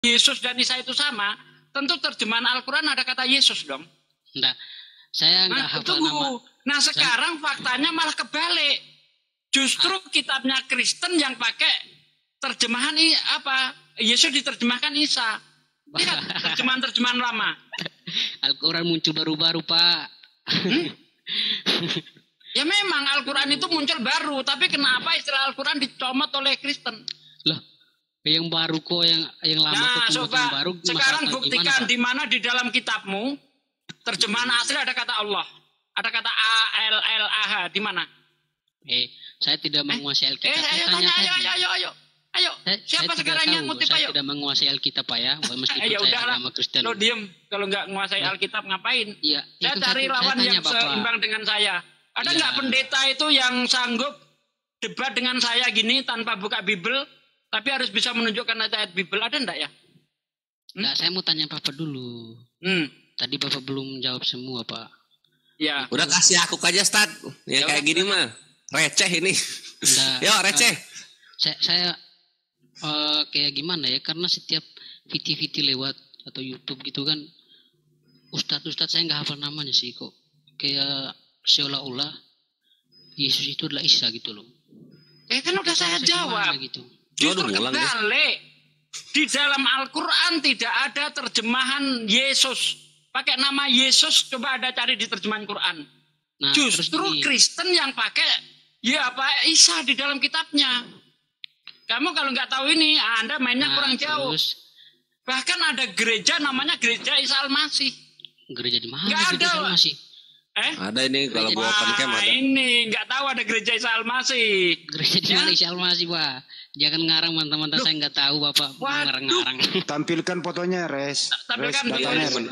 Yesus dan Isa itu sama, tentu terjemahan Al-Quran ada kata Yesus dong. Enggak, saya enggak hafal nama. Nah sekarang faktanya malah kebalik. Justru kitabnya Kristen yang pakai terjemahan Yesus diterjemahkan Isa. Lihat terjemahan-terjemahan lama. Al-Quran muncul baru-baru, Pak. Ya memang Al-Quran itu muncul baru, tapi kenapa istilah Al-Quran dicomot oleh Kristen? Loh, yang baru kok yang lama kok yang baru. Sekarang buktikan di mana di dalam kitabmu terjemahan asli ada kata Allah, ada kata ALLAH di mana? Saya tidak menguasai Alkitab. Ayo. Siapa sekarang yang ngutip? Saya tidak menguasai Alkitab, Pak ya. Meskipun saya agama Kristen. Lo diem. Kalau nggak menguasai Alkitab ngapain? Iya. Saya cari lawan yang seimbang dengan saya. Ada nggak pendeta itu yang sanggup debat dengan saya gini tanpa buka Bible, tapi harus bisa menunjukkan ayat Bible? Ada enggak ya? Enggak, saya mau tanya Bapak dulu. Tadi Bapak belum jawab semua, Pak. Ya. Udah kasih aku aja, Stad. Ya kayak gini mah. Receh ini. Yo, receh. Saya kayak gimana ya? Karena setiap VT lewat atau YouTube gitu kan, Ustadz saya nggak hafal namanya sih kok. Kayak seolah-olah Yesus itu adalah Isa gitu loh. Kan udah saya jawab. Gitu. Justru kebalik. Di dalam Al-Quran tidak ada terjemahan Yesus. Pakai nama Yesus, coba ada cari di terjemahan Quran. Nah, justru Kristen yang pakai Isa di dalam kitabnya. Kamu kalau nggak tahu ini, Anda mainnya kurang jauh. Bahkan ada gereja namanya Gereja Isa Al-Masih. Gereja di mana? Nggak ada. Al-Masih. Ada ini kalau bawa camp ada. Ini nggak tahu ada Gereja Isa Al-Masih. Gereja di mana Isa Al-Masih, Pak? Jangan ngarang teman-teman, saya nggak tahu Bapak ngarang-ngarang. Tampilkan fotonya, Res. Tampilkan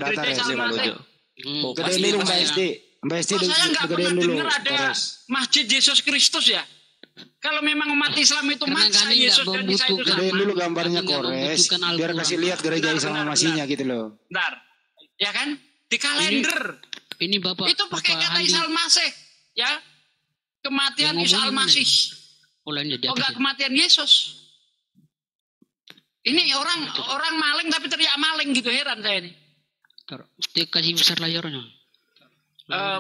data Isa Al-Masih. Gedein dulu Mbak Esti. Mbak Esti saya nggak pernah dengar ada Masjid Yesus Kristus ya. Kalau memang umat Islam itu maksa Yesus dan Isa itu sama. Gedein dulu gambarnya Kores, biar kasih lihat gereja Isa Al-Masihnya gitu loh. Bentar, ya kan? Di kalender. Ini Bapak. Itu pakai kata Isa Al-Masih, ya. Kematian Isa Al-Masih. Oh enggak kematian Yesus. Ini orang maling tapi teriak maling gitu, heran saya ini. Kasih besar layarnya.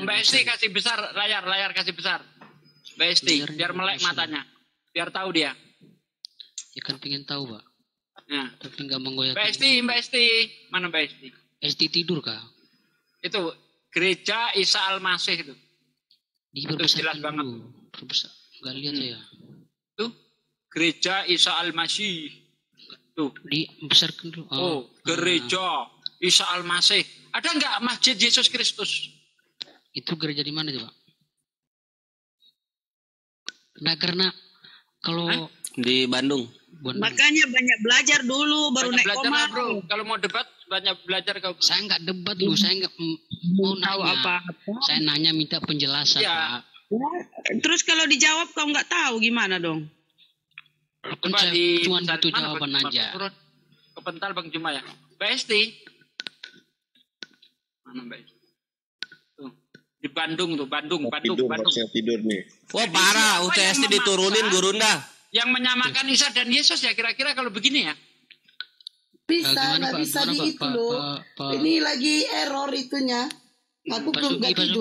Mbak Esti kasih besar layar kasih besar. Mbak Esti biar melek matanya, biar tahu dia. Ya kan pengen tahu Pak. Nah. Tapi nggak menggoyah. Mbak Esti, mana Mbak Esti? Esti tidur kah? Itu Gereja Isa Al-Masih itu. Itu jelas banget. Perbesar. Nggak lihat saya. Tuh Gereja Isa Al-Masih. Tuh dibesarkan dulu. Gereja Isa Al-Masih. Ada nggak Masjid Yesus Kristus? Itu gereja di mana, Pak? Nah, karena kalau di Bandung. Makanya banyak belajar dulu baru naik koma. Bro. Kalau mau debat banyak belajar kau. Saya nggak debat dulu, saya nggak mau tahu apa. Saya nanya minta penjelasan, ya. Pak. Terus kalau dijawab kau nggak tahu gimana dong? Coba di cuma butuh jawaban aja. Kepental Bang Juma ya. Mbak Esti. Mana Mbak Esti? Tuh. Di Bandung tuh, Bandung. Tidur nih. Wah parah, UTS diturunin Gurunda. Yang menyamakan Isa dan Yesus ya kira-kira kalau begini ya? Bisa, nggak bisa di itu loh. Ini lagi error itunya. Aku belum nggak tidur.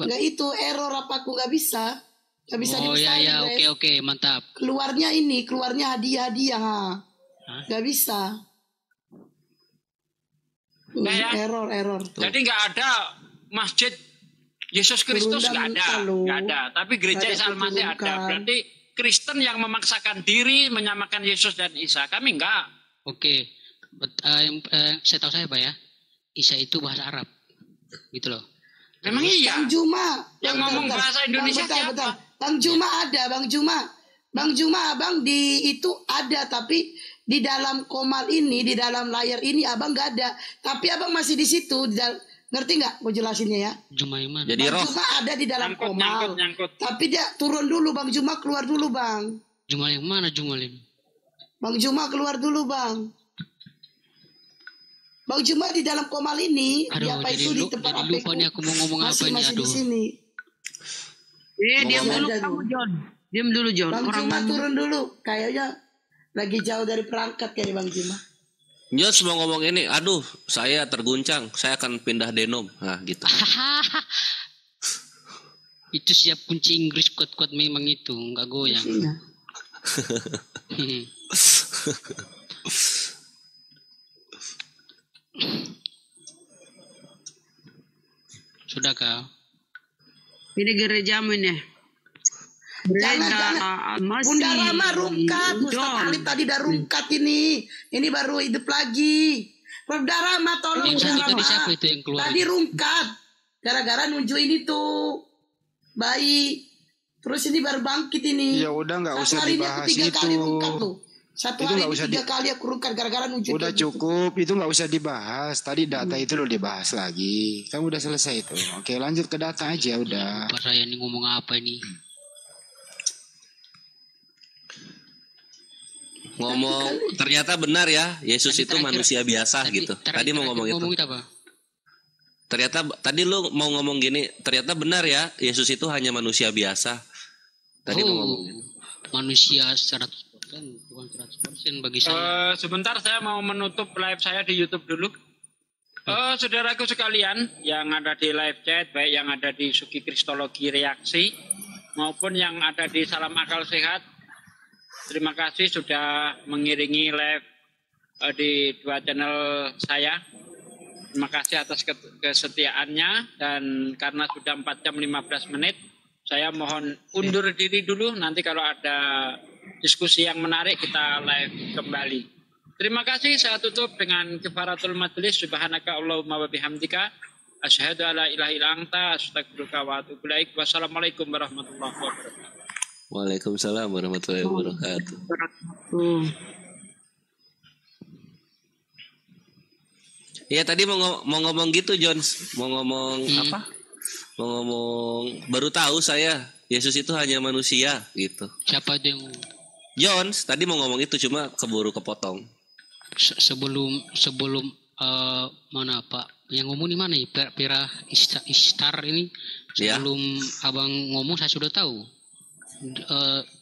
Nggak itu error apa aku nggak bisa. Nggak bisa ya, oke, mantap. Keluarnya hadiah. Nggak bisa. Nah, ya. Error. Jadi nggak ada Masjid Yesus Kristus, nggak ada. Tapi Gereja Isa Al-Masih ada. Berarti Kristen yang memaksakan diri menyamakan Yesus dan Isa. Kami enggak. Oke. Saya tahu Pak ya. Isa itu bahasa Arab. Gitu loh. Memang iya. Bang Juma. Yang ngomong bahasa Indonesia siapa? Bang Juma ada. Bang Juma abang di itu ada. Tapi di dalam komal ini, di dalam layar ini abang nggak ada. Tapi abang masih di situ. Ngerti nggak? Gue jelasinnya ya. Juma yang mana? Jadi Bang Juma ada di dalam komal. Nyangkut. Tapi dia turun dulu Bang Juma, keluar dulu Bang. Juma yang mana Juma ini? Bang Juma keluar dulu Bang. Bang Juma di dalam komal ini. Aduh, itu di tempat jadi lupa nih aku mau ngomong apa nih. Masih di sini. Diam dulu kamu John. Diam dulu John. Bang Juma turun dulu. Kayaknya lagi jauh dari perangkat kayak Bang Juma. Jones mau ngomong ini, aduh saya terguncang, saya akan pindah Denom. Nah gitu. Itu siap kunci Inggris kuat-kuat memang itu, nggak goyang. Sudah kau? Ini gerejamu ini. Jangan. Bunda Rama rungkat. Ustaz Alif tadi udah rungkat ini. Ini baru hidup lagi. Bunda Rama tolong. Yang satu tadi siapa itu yang keluar? Tadi rungkat. Gara-gara nunjuk ini tuh. Bayi. Terus ini baru bangkit ini. Ya udah nggak usah dibahas itu. itu. Satu hari ini 3 kali aku rungkat gara-gara nunjuk. Udah cukup, itu nggak usah dibahas. Tadi data itu lo dibahas lagi. Kamu udah selesai itu. Oke, lanjut ke data aja udah. Pak saya ini ngomong apa ini? Ngomong ternyata benar ya, Yesus itu manusia biasa gitu. Tadi mau ngomong itu. Apa? Ternyata tadi lu mau ngomong gini, ternyata benar ya, Yesus itu hanya manusia biasa. Tadi mau ngomong. Manusia 100%, bukan 100% bagi saya. Sebentar saya mau menutup live saya di YouTube dulu. Saudaraku sekalian yang ada di live chat, baik yang ada di Sugi Kristologi Reaksi maupun yang ada di Salam Akal Sehat. Terima kasih sudah mengiringi live di 2 channel saya. Terima kasih atas kesetiaannya, dan karena sudah 4 jam 15 menit, saya mohon undur diri dulu. Nanti kalau ada diskusi yang menarik kita live kembali. Terima kasih, saya tutup dengan kifaratul majlis. Subhanaka Allahumma wa bihamdika asyhadu alla ilaha illa anta astaghfiruka wa atubu ilaik. Wassalamualaikum warahmatullahi wabarakatuh. Waalaikumsalam warahmatullahi wabarakatuh. Ya tadi mau ngomong gitu Jones, mau ngomong apa? Mau ngomong baru tahu saya Yesus itu hanya manusia gitu. Siapa itu yang Jones tadi mau ngomong itu cuma keburu kepotong. Sebelum mana Pak? Yang ngomong di mana? Pira Istar ini. Sebelum abang ngomong saya sudah tahu.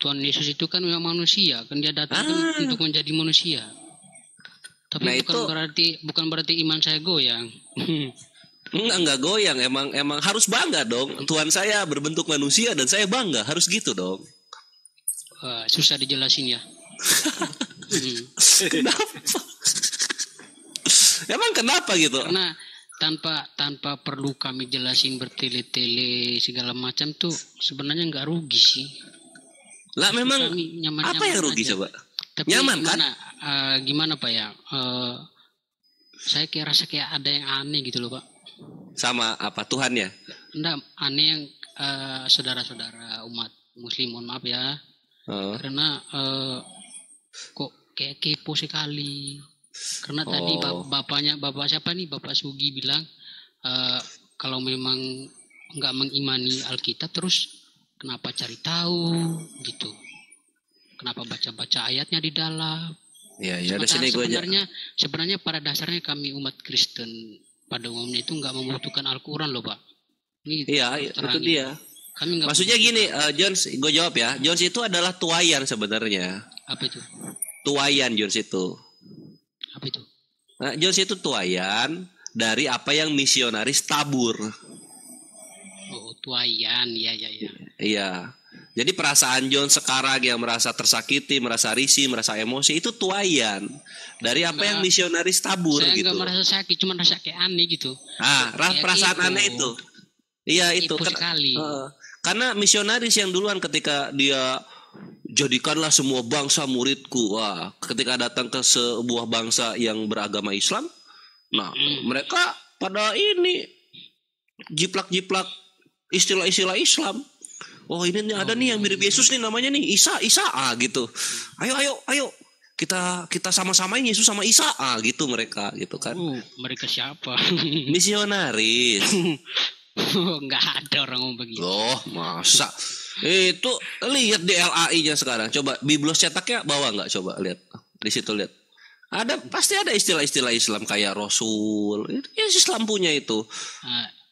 Tuhan Yesus itu kan memang manusia, kan dia datang kan untuk menjadi manusia. Tapi nah bukan berarti iman saya goyang. Enggak goyang, emang harus bangga dong. Tuhan saya berbentuk manusia dan saya bangga, harus gitu dong. Susah dijelasin ya. Kenapa? Emang kenapa gitu? Karena tanpa perlu kami jelasin bertele-tele segala macam tuh sebenarnya nggak rugi sih. Lah memang apa yang rugi aja. Coba? Tapi nyaman kan? Gimana Pak ya? Saya rasa kayak ada yang aneh gitu loh Pak. Sama apa Tuhannya? Enggak, aneh yang saudara-saudara umat Muslim, mohon maaf ya. Karena kok kayak kepo sekali. Karena tadi bapak siapa nih, Bapak Sugi bilang kalau memang nggak mengimani Alkitab terus kenapa cari tahu gitu, kenapa baca-baca ayatnya di dalam. Ya di sini gue sebenarnya pada dasarnya kami umat Kristen pada umumnya itu nggak membutuhkan Al-Quran loh Pak. Ini itu dia. Kami maksudnya gini, Jones, gue jawab ya. Jones itu adalah tuayan sebenarnya. Apa itu? Tuayan Jones itu. Apa itu? Nah, Jones itu tuayan dari apa yang misionaris tabur. Oh, tuayan, iya. Iya. Jadi perasaan Jones sekarang yang merasa tersakiti, merasa risih, merasa emosi itu tuayan dari apa yang misionaris tabur saya gitu. Saya nggak merasa sakit, cuma rasa kayak aneh gitu. Perasaan itu. Aneh itu. Iya itu. Sekali. Karena misionaris yang duluan ketika dia jadikanlah semua bangsa muridku. Wah, ketika datang ke sebuah bangsa yang beragama Islam, nah mereka pada ini jiplak-jiplak istilah-istilah Islam. Oh ini ada nih yang mirip Yesus nih namanya nih Isa gitu. Ayo kita sama-samain Yesus sama Isa gitu mereka gitu kan. Mereka siapa? Misionaris. Nggak ada orang ngomong begitu. Loh masa? Itu lihat di LAI-nya sekarang. Coba Biblos cetaknya bawa nggak? Coba lihat di situ lihat. Pasti ada istilah-istilah Islam kayak Rasul. Itu Islam punya itu.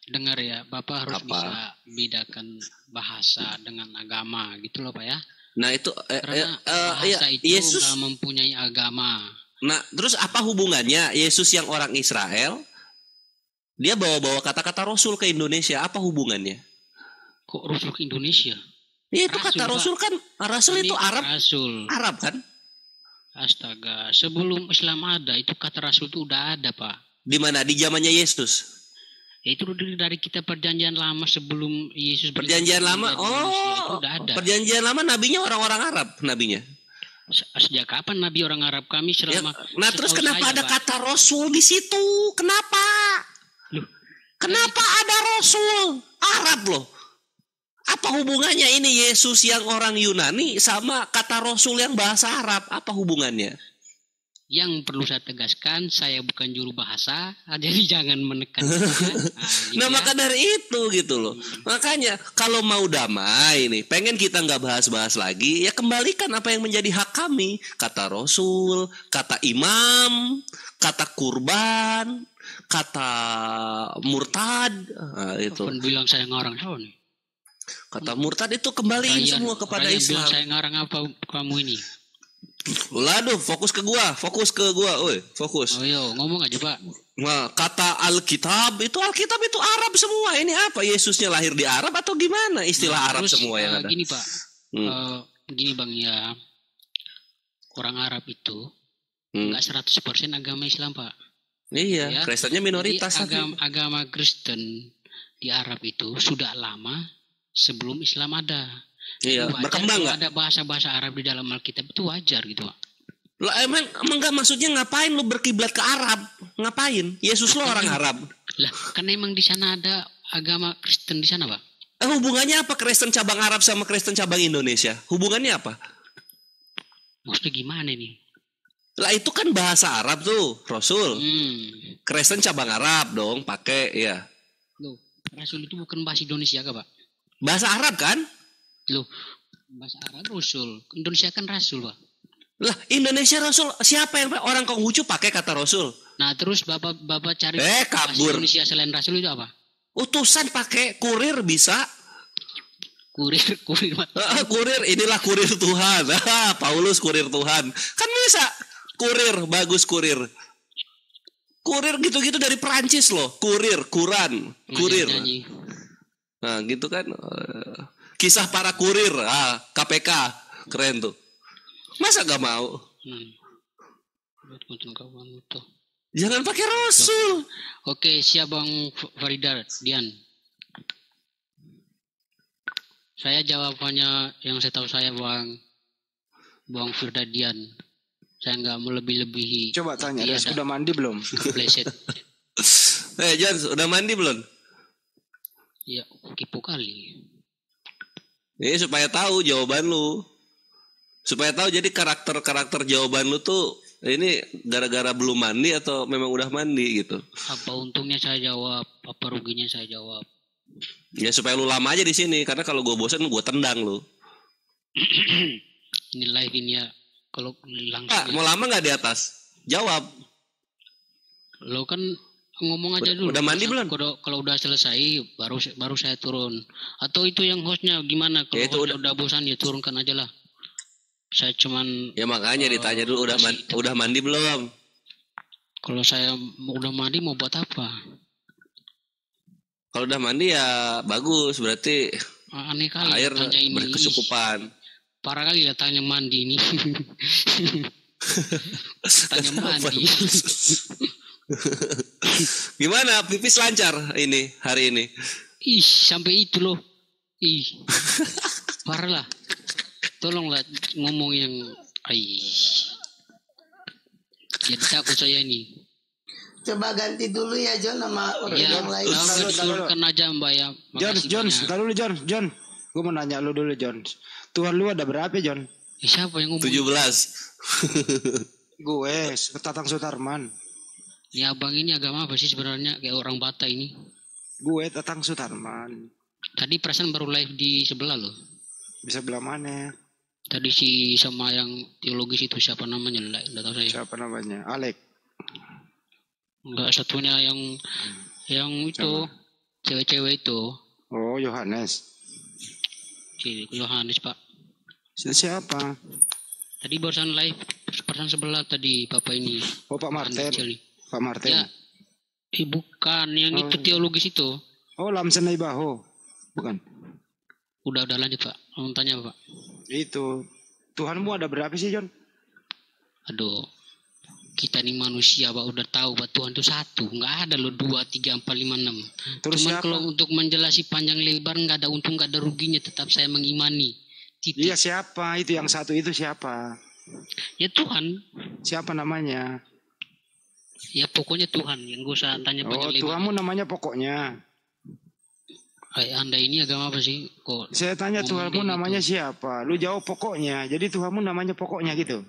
Dengar ya, Bapak harus bisa bedakan bahasa dengan agama gitu loh Pak ya. Nah itu karena bahasa itu Yesus mempunyai agama. Nah, terus apa hubungannya Yesus yang orang Israel, dia bawa-bawa kata-kata Rasul ke Indonesia, apa hubungannya? Kok Rasul ke Indonesia? Ya, itu Rasul, kata Rasul Pak. kan, Rasul Ini itu Arab, Rasul. Arab kan? Astaga, sebelum Islam ada itu kata Rasul itu udah ada, Pak. Di mana? Di zamannya Yesus. Itu dari kita perjanjian lama sebelum Yesus Perjanjian lama. di Indonesia, itu Oh, udah ada. perjanjian lama nabinya orang-orang Arab, nabinya. Sejak kapan Nabi orang Arab kami Ya, selama nah, terus setahu kenapa saya, ada Pak. kata Rasul di situ? Kenapa? Loh, Kenapa ada Rasul? Arab loh. Apa hubungannya ini Yesus yang orang Yunani sama kata Rasul yang bahasa Arab? Apa hubungannya? Yang perlu saya tegaskan, saya bukan juru bahasa, jadi jangan menekan. Gitu Nah, ya. maka dari itu gitu loh. Makanya kalau mau damai nih, pengen kita nggak bahas-bahas lagi, ya kembalikan apa yang menjadi hak kami. Kata Rasul, kata imam, kata kurban, kata murtad, nah, itu. Kan bilang saya ngarang apa nih? Kata murtad itu kembaliin semua kepada Ryan Islam. bilang saya ngarang apa kamu ini? Laduh, fokus ke gua, oi, fokus. Oh yo, ngomong aja Pak. Nah, kata Alkitab itu Arab semua. Ini apa? Yesusnya lahir di Arab atau gimana? Istilah Arab Terus, semua yang ada. Gini Pak, gini Bang ya, orang Arab itu nggak 100% agama Islam Pak. Iya, Ya. Kristennya minoritas. Jadi, agama Kristen di Arab itu sudah lama sebelum Islam ada. Iya, Wajar berkembang kalau nggak? ada bahasa-bahasa Arab di dalam Alkitab itu wajar gitu Pak. Lah emang nggak, maksudnya ngapain lu berkiblat ke Arab? Ngapain? Yesus lo orang Arab. Lah, kan emang di sana ada agama Kristen di sana Pak. Hubungannya apa Kristen cabang Arab sama Kristen cabang Indonesia? Hubungannya apa? Maksudnya gimana nih? Lah itu kan bahasa Arab tuh, Rasul. Kristen cabang Arab dong, pakai ya. Loh, Rasul itu bukan bahasa Indonesia kah Pak? Bahasa Arab kan? Loh, bahasa Arab Rasul. Indonesia kan Rasul Pak. Lah Indonesia Rasul, siapa yang orang Konghucu pakai kata Rasul? Nah terus bapak cari kabur. bahasa Indonesia selain Rasul itu apa? Utusan pakai kurir bisa. Kurir Pak. Kurir, inilah kurir Tuhan. Paulus kurir Tuhan. Kan bisa. Kurir, bagus kurir. Kurir gitu-gitu dari Perancis loh. Kurir, Quran, kurir. Nyanyi. Nah gitu kan. Kisah para kurir, KPK, keren tuh. Masa gak mau? Jangan pakai Rasul. Oke, siap Bang Faridar, Dian. Saya jawabannya yang saya tahu saya Bang Firdadian. Saya nggak melebih-lebihi. Coba tanya, dia sudah mandi belum? Pleset. John, udah mandi belum? Ya, kipu kali. Ini supaya tahu jawaban lu. Supaya tahu jadi karakter jawaban lu tuh ini gara-gara belum mandi atau memang udah mandi gitu. Apa untungnya saya jawab, apa ruginya saya jawab. Ya supaya lu lama aja di sini, karena kalau gue bosan gue tendang lu. Ini live ini ya. Kalau langsung Mau lama nggak di atas? Jawab. Lo kan ngomong aja dulu. Udah mandi belum? Kalau udah selesai baru saya turun. Atau itu yang hostnya gimana? Kalau Ya, itu udah bosan ya turunkan aja lah. Saya cuman. Ya makanya ditanya dulu udah mandi belum? Kalau saya udah mandi mau buat apa? Kalau udah mandi ya bagus, berarti Aneh kali air tanya ini. berkecukupan. Parah kali ya tanya mandi ini. Tanya mandi. Gimana pipis lancar ini hari ini? Ih, sampai itu loh. Ih. Parah lah. Tolonglah ngomong yang jadi takut saya ini. Coba ganti dulu ya John sama orang Ya, yang lain. turunkan aja Mbak ya. John, ntar dulu John. Gue mau nanya lu dulu John. Tuhan lu ada berapa John? Siapa yang ngomong? 17. Gue, Tatang Sutarman. Ya abang ini agama apa sih sebenarnya kayak orang Batak ini? Gue Tatang Sutarman. Tadi perasaan baru live di sebelah loh. Bisa belah mana? Tadi si sama yang teologis itu siapa namanya? Enggak tahu saya. Siapa namanya? Alek. Enggak, satunya yang itu cewek-cewek itu. Oh, Yohanes. Si Yohanes Pak. Siapa? Tadi barusan live kosan sebelah tadi Bapak ini. Oh, Pak Martin. Pak Martin. Ya. Bukan, yang itu teologis itu. Oh, Lamsen Ibaho. Bukan. Udah lanjut Pak. Mau tanya Pak. Itu. Tuhanmu ada berapa sih, John? Aduh. Kita nih manusia Pak udah tahu Pak Tuhan itu satu. Nggak ada loh 2, 3, 4, 5, 6. Terus Cuman siapa? kalau untuk menjelasi panjang lebar nggak ada untung, nggak ada ruginya. Tetap saya mengimani. Titik. Iya, siapa? Itu yang satu itu siapa? Ya Tuhan. Siapa namanya? Ya pokoknya Tuhan. Yang gak usah tanya panjang lebar. Tuhanmu namanya pokoknya. Anda ini agama apa sih? Kok Saya tanya Tuhanmu namanya gitu? siapa? Lu jawab pokoknya. Jadi Tuhanmu namanya pokoknya gitu.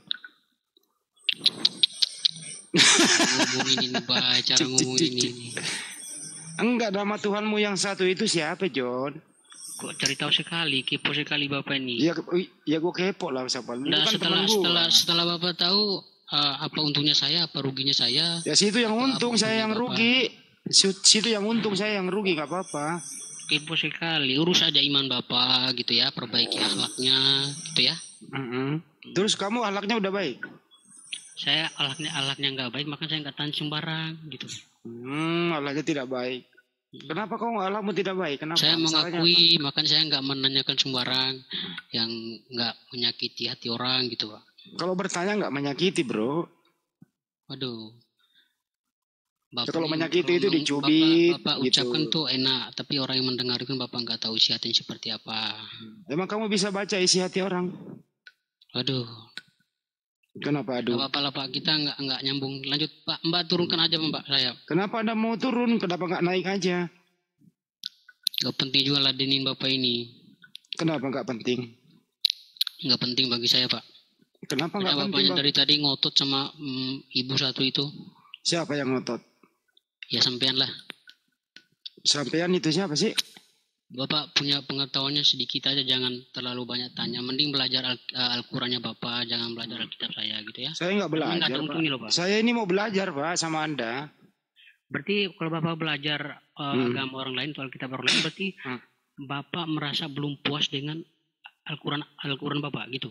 Ngomongin ini Pak, cara ngomongin ini. Enggak, nama Tuhanmu yang satu itu siapa, John? Kok cari tahu sekali, kepo sekali Bapak ini. Ya gue kepo lah siapa. Lu Nah, kan setelah Bapak tahu apa untungnya saya, apa ruginya saya? Ya situ yang untung, saya yang rugi. Situ yang untung, saya yang rugi, nggak apa-apa. Kepo sekali, urus aja iman Bapak gitu ya, perbaiki akhlaknya gitu ya. Terus kamu akhlaknya udah baik? Saya akhlaknya nggak baik, makanya saya nggak tanya sembarang gitu. Akhlaknya tidak baik. Kenapa kau akhlakmu tidak baik? Kenapa? Saya mengakui, makanya saya nggak menanyakan sembarang yang nggak menyakiti hati orang gitu Pak. Kalau bertanya nggak menyakiti, bro. Waduh. Bapak kalau menyakiti itu dicubit. Bapak gitu. ucapkan tuh enak, tapi orang yang mendengarkan Bapak nggak tahu isi hatinya seperti apa. Emang kamu bisa baca isi hati orang? Waduh. Kenapa aduh? Gak apa-apa lah Pak, kita nggak nyambung. Lanjut Pak, Mbak turunkan aja Mbak saya. Kenapa Anda mau turun? Kenapa nggak naik aja? Gak penting juga ladenin Bapak ini. Kenapa nggak penting? Nggak penting bagi saya Pak. Kenapa nggak penting? Bapaknya dari tadi ngotot sama ibu satu itu. Siapa yang ngotot? Ya sampean lah. Sampean itu siapa sih? Bapak punya pengetahuannya sedikit aja, jangan terlalu banyak tanya. Mending belajar Al-Qurannya Bapak, jangan belajar Alkitab saya gitu ya. Saya nggak belajar, nggak ada untungnya loh, Pak. Saya ini mau belajar, Pak, sama Anda. Berarti kalau Bapak belajar agama orang lain atau Alkitab orang lain, berarti Bapak merasa belum puas dengan Al-Quran Bapak gitu?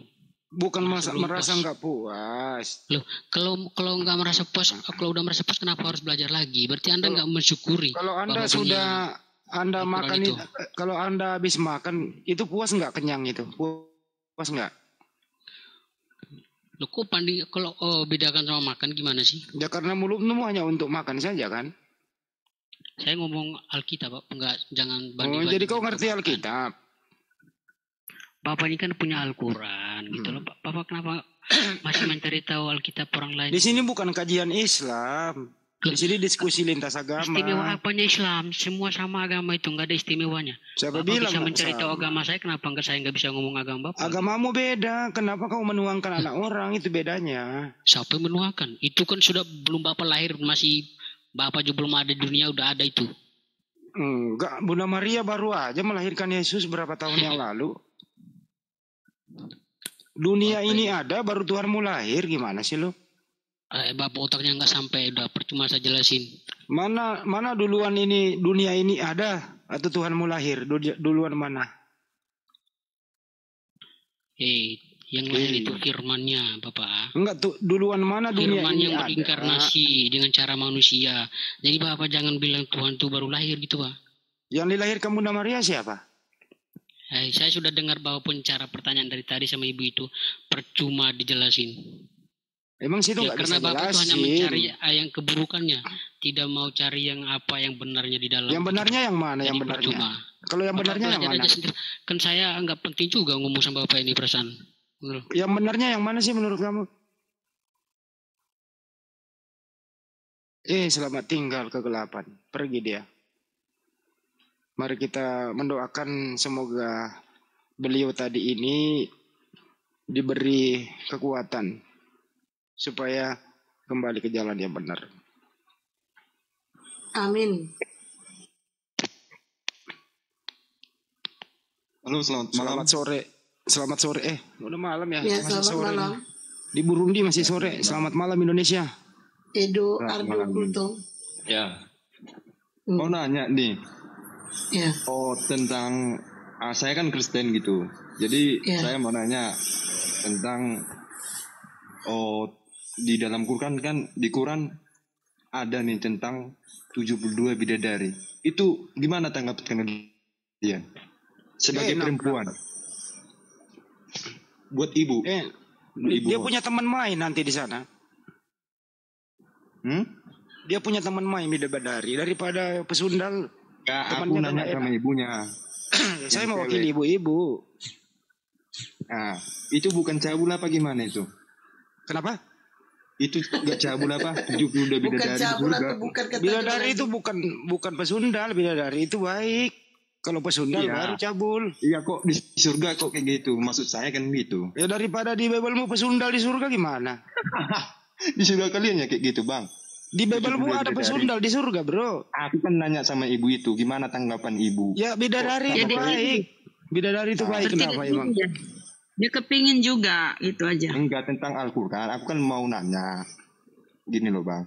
Bukan merasa nggak puas. Loh, kalau nggak merasa puas, kalau udah merasa puas, kenapa harus belajar lagi? Berarti Anda nggak mensyukuri. Kalau Anda sudah Anda makan itu, kalau Anda habis makan itu puas nggak, kenyang itu? Puas nggak? Loh, kok kalau bedakan sama makan gimana sih? Ya karena mulutmu hanya untuk makan saja kan? Saya ngomong Alkitab, Pak. Enggak, jangan banding-banding. Jadi kau ngerti Alkitab? Bapak ini kan punya Al-Quran gitu loh. Bapak kenapa masih mencari tahu Alkitab orang lain? Di sini bukan kajian Islam. Di sini diskusi lintas agama. Istimewa apanya Islam? Semua sama agama itu, nggak ada istimewanya. Siapa Bapak bilang bisa mencari tahu agama saya, kenapa saya nggak bisa ngomong agama Bapak? Agamamu beda. Kenapa kau menuangkan anak orang? Itu bedanya. Siapa yang menuangkan? Itu kan sudah belum Bapak lahir, masih Bapak juga belum ada di dunia, udah ada itu. Enggak, Bunda Maria baru aja melahirkan Yesus berapa tahun yang lalu. Dunia Bapak ini ada, baru Tuhanmu lahir, gimana sih lo? Bapak otaknya nggak sampai, udah percuma saya jelasin. Mana duluan ini, dunia ini ada atau Tuhanmu lahir? Duluan mana? Yang lahir itu firman-Nya, Bapak. Enggak, duluan mana dunia firman ini yang berinkarnasi dengan cara manusia. Jadi Bapak jangan bilang Tuhan itu baru lahir gitu, Pak. Yang dilahirkan Bunda Maria siapa? Saya sudah dengar bahwa pun cara pertanyaan dari tadi sama ibu itu percuma dijelasin. Emang situ nggak bisa karena Bapak jelasin. Itu hanya mencari yang keburukannya, tidak mau cari yang apa yang benarnya di dalam. Yang benarnya yang mana? Jadi yang benarnya? Percuma. Kalau yang benarnya yang mana? Kan saya nggak penting juga ngomong sama Bapak ini perasaan. Yang benarnya yang mana sih menurut kamu? Selamat tinggal kegelapan. Pergi dia. Mari kita mendoakan semoga beliau tadi ini diberi kekuatan supaya kembali ke jalan yang benar. Amin. Halo, selamat malam. Selamat sore. Udah malam ya? Ya, masih selamat sore. malam. Di Burundi masih sore. Selamat malam Indonesia. Edo Ardo Kultum. Ya. Mau nanya nih. Ya. Tentang saya kan Kristen gitu. Jadi ya. saya mau nanya tentang di dalam Quran kan, di Quran ada nih tentang 72 bidadari. Itu gimana tanggapan kalian? Sebagai perempuan. Buat ibu. Dia punya teman main nanti di sana. Dia punya teman main bidadari daripada pesundal. Aku nanya sama ibunya. Saya mewakili ibu-ibu. Nah, itu bukan cabul apa gimana itu? Kenapa? Itu gak cabul apa? 72 bidadari. Bukan cabul atau bukan kata bidadari itu bukan pesundal, bidadari itu baik. Kalau pesundal baru cabul. Iya, kok di surga kok kayak gitu? Maksud saya kan gitu. Ya daripada di Bibelmu pesundal di surga gimana? Di surga kalian ya kayak gitu, Bang. Di Bibelmu ada pesundal di surga, bro. Aku kan nanya sama ibu itu, gimana tanggapan ibu? Ya bidadari itu baik. Bidadari itu baik, kenapa emang? Dia kepingin juga, itu aja. Enggak, tentang Al-Quran. Aku kan mau nanya. Gini loh, Bang.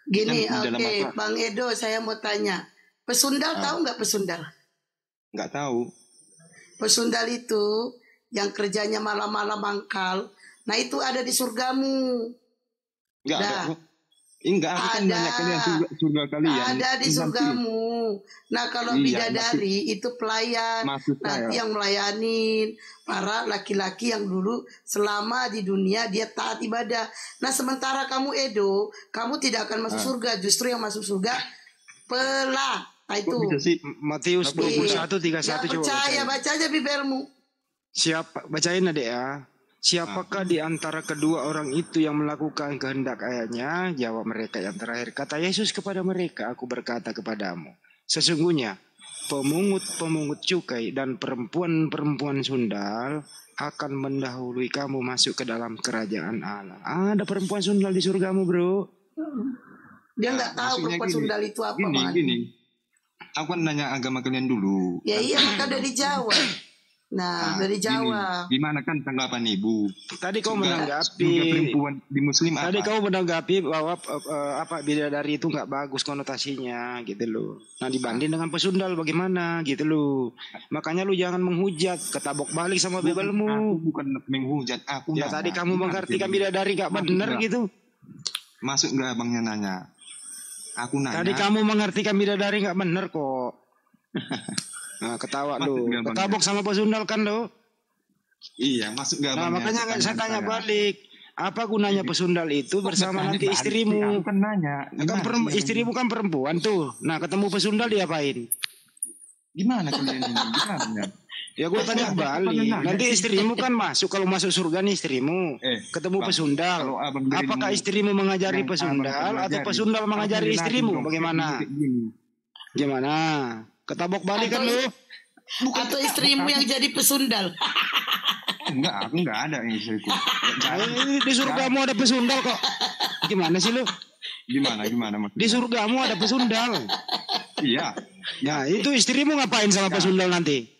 Gini, Kan oke, Bang Edo, saya mau tanya. Pesundal tahu nggak pesundal? Nggak tahu. Pesundal itu yang kerjanya malam-malam mangkal. Nah itu ada di surgamu. Enggak Dah. ada. Enggak, aku kan nanya kalian surga kalian. Ada di surgamu. Nah kalau bidadari itu pelayan. Maksud Nanti saya. yang melayanin para laki-laki yang dulu selama di dunia dia taat ibadah. Nah sementara kamu Edo, kamu tidak akan masuk surga. Justru yang masuk surga pelah. Nah itu. Kok bisa sih? Matius 21:31 coba. Percaya, baca aja Bibelmu. Siapa bacain adek ya? Siapakah di antara kedua orang itu yang melakukan kehendak ayahnya? Jawab mereka yang terakhir. Kata Yesus kepada mereka, aku berkata kepadamu, sesungguhnya pemungut-pemungut cukai dan perempuan-perempuan sundal akan mendahului kamu masuk ke dalam kerajaan Allah. Ada perempuan sundal di surgamu, bro. Dia nggak tahu maksudnya perempuan gini, sundal itu apa, Man. Gini. Aku kan nanya agama kalian dulu. Ya iya, maka udah dijawab. Nah, udah dijawab. Gimana kan tanggapan ibu? Tadi kau Surga menanggapi. perempuan di Muslim apa? Tadi kau menanggapi bahwa bidadari itu nggak bagus konotasinya gitu loh. Nah dibanding dengan pesundal bagaimana gitu loh. Makanya lu jangan menghujat, ketabok balik sama Aku Bibelmu. bukan menghujat. Aku Ya nanya. tadi kamu Gimana mengartikan sih? bidadari nggak benar nggak? gitu. Masuk nggak abangnya nanya? Aku nanya. Tadi kamu mengartikan bidadari nggak benar kok. Nah ketawa Masuk lu, nggak, Bang, ketabok sama pesundal kan lo. Iya, masuk nggak Nah abangnya? makanya saya tanya balik. Apa gunanya pesundal itu bersama Bertanya nanti balik. istrimu? Aku kan nanya. Istrimu kan perempuan tuh. Nah ketemu pesundal diapain? Gimana kalian ini? Gimana? Ya gue tanya balik. Nanti istrimu kan masuk, kalau masuk surga nih istrimu ketemu Bang, pesundal. kalau abang berimu Apakah istrimu mengajari yang pesundal abang atau pelajari, pesundal mengajari abang istrimu? jelasin dong, Bagaimana? kayak gini. Gimana? Ketabok balik kan Atau- lu? Atau istrimu yang jadi pesundal. Enggak, aku enggak ada yang istriku. Di surgamu ada pesundal kok. Gimana sih lu? Gimana Di maksudnya? surgamu ada pesundal. Iya. Nah itu istrimu ngapain sama pesundal nanti?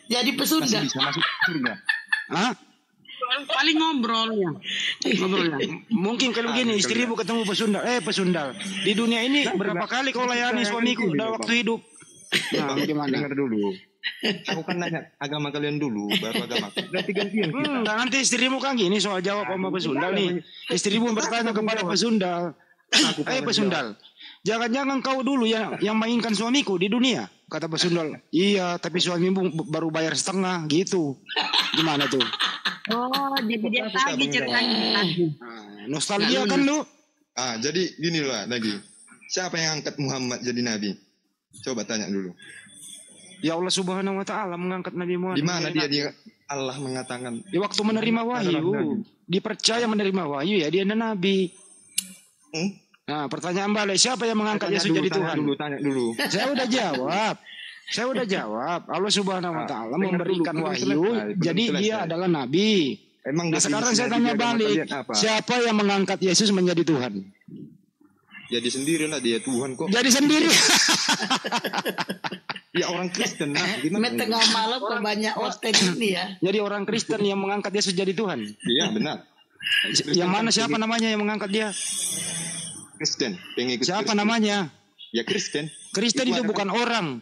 Jadi Masih pesundal. bisa masuk surga. Hah? Paling ngobrol ya. Ngobrol ya. Mungkin kalau gini istrimu ketemu pesundal. Pesundal. Di dunia ini berapa kali kau layani suamiku dalam waktu hidup? Nah, gimana? Dengar dulu. Aku kan nanya agama kalian dulu, baru agama. Nanti gantian kita. Nanti istrimu kan gini soal jawab sama pesundal nih. Istrimu bertanya kepada pesundal. Pesundal. Jangan-jangan kau dulu yang mainkan suamiku di dunia? Kata pesundal. Iya, tapi suamimu baru bayar setengah gitu. Gimana tuh? Oh, jadi dia tagih ceritanya. Nostalgia kan lu? Jadi gini loh lagi. Siapa yang angkat Muhammad jadi nabi? Coba tanya dulu. Ya Allah Subhanahu wa taala mengangkat Nabi Muhammad. Di mana dia Allah mengatakan di waktu menerima wahyu, dipercaya menerima wahyu ya dia nabi. Nah, pertanyaan balik, siapa yang mengangkat Yesus jadi Tuhan? Tanya dulu. Saya udah jawab. Allah Subhanahu wa taala memberikan wahyu, jadi dia adalah nabi. Emang Nah, sekarang saya tanya balik, siapa yang mengangkat Yesus menjadi Tuhan? Jadi sendirilah dia Tuhan kok. Jadi sendiri. Ya orang Kristen lah. Gimana? Tengah malam kok banyak oten ini ya. Jadi orang Kristen yang mengangkat Yesus jadi Tuhan. Iya benar. Yang mana siapa namanya yang mengangkat dia? Kristen. Pengikut Siapa Kristen. namanya? Ya Kristen. Kristen itu bukan orang.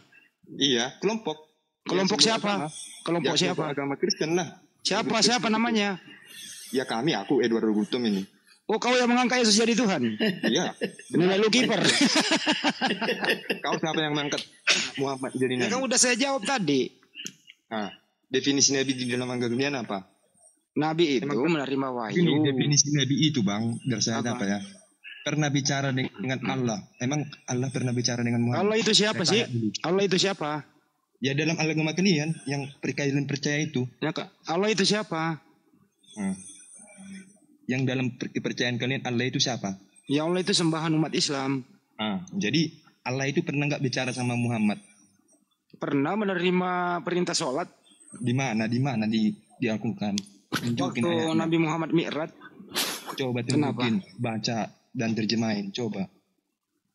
Iya, kelompok. Kelompok Ya, siapa? agama. Kelompok Ya, siapa? agama Kristen lah. Siapa namanya? Ya aku Edward Gutom ini. Oh, kau yang mengangkat Yesus jadi Tuhan? Iya. Benar lu kiper. Kau siapa yang mengangkat Muhammad jadi nabi? Kan udah saya jawab tadi. Nah, definisi nabi di dalam Al-Quran apa? Nabi itu menerima wahyu. Ini definisi nabi itu, Bang. Biar saya apa ya? Pernah bicara dengan Allah. Emang Allah pernah bicara dengan Muhammad? Allah itu siapa sih? Allah itu siapa? Ya dalam agama kalian yang kalian percaya itu. Ya, Allah itu siapa? Yang dalam kepercayaan kalian Allah itu siapa? Ya Allah itu sembahan umat Islam. Jadi Allah itu pernah nggak bicara sama Muhammad? Pernah menerima perintah sholat. Di mana di Al-Quran? Waktu Nabi Muhammad Mi'raj. Coba tunjukin, baca dan terjemahin, coba.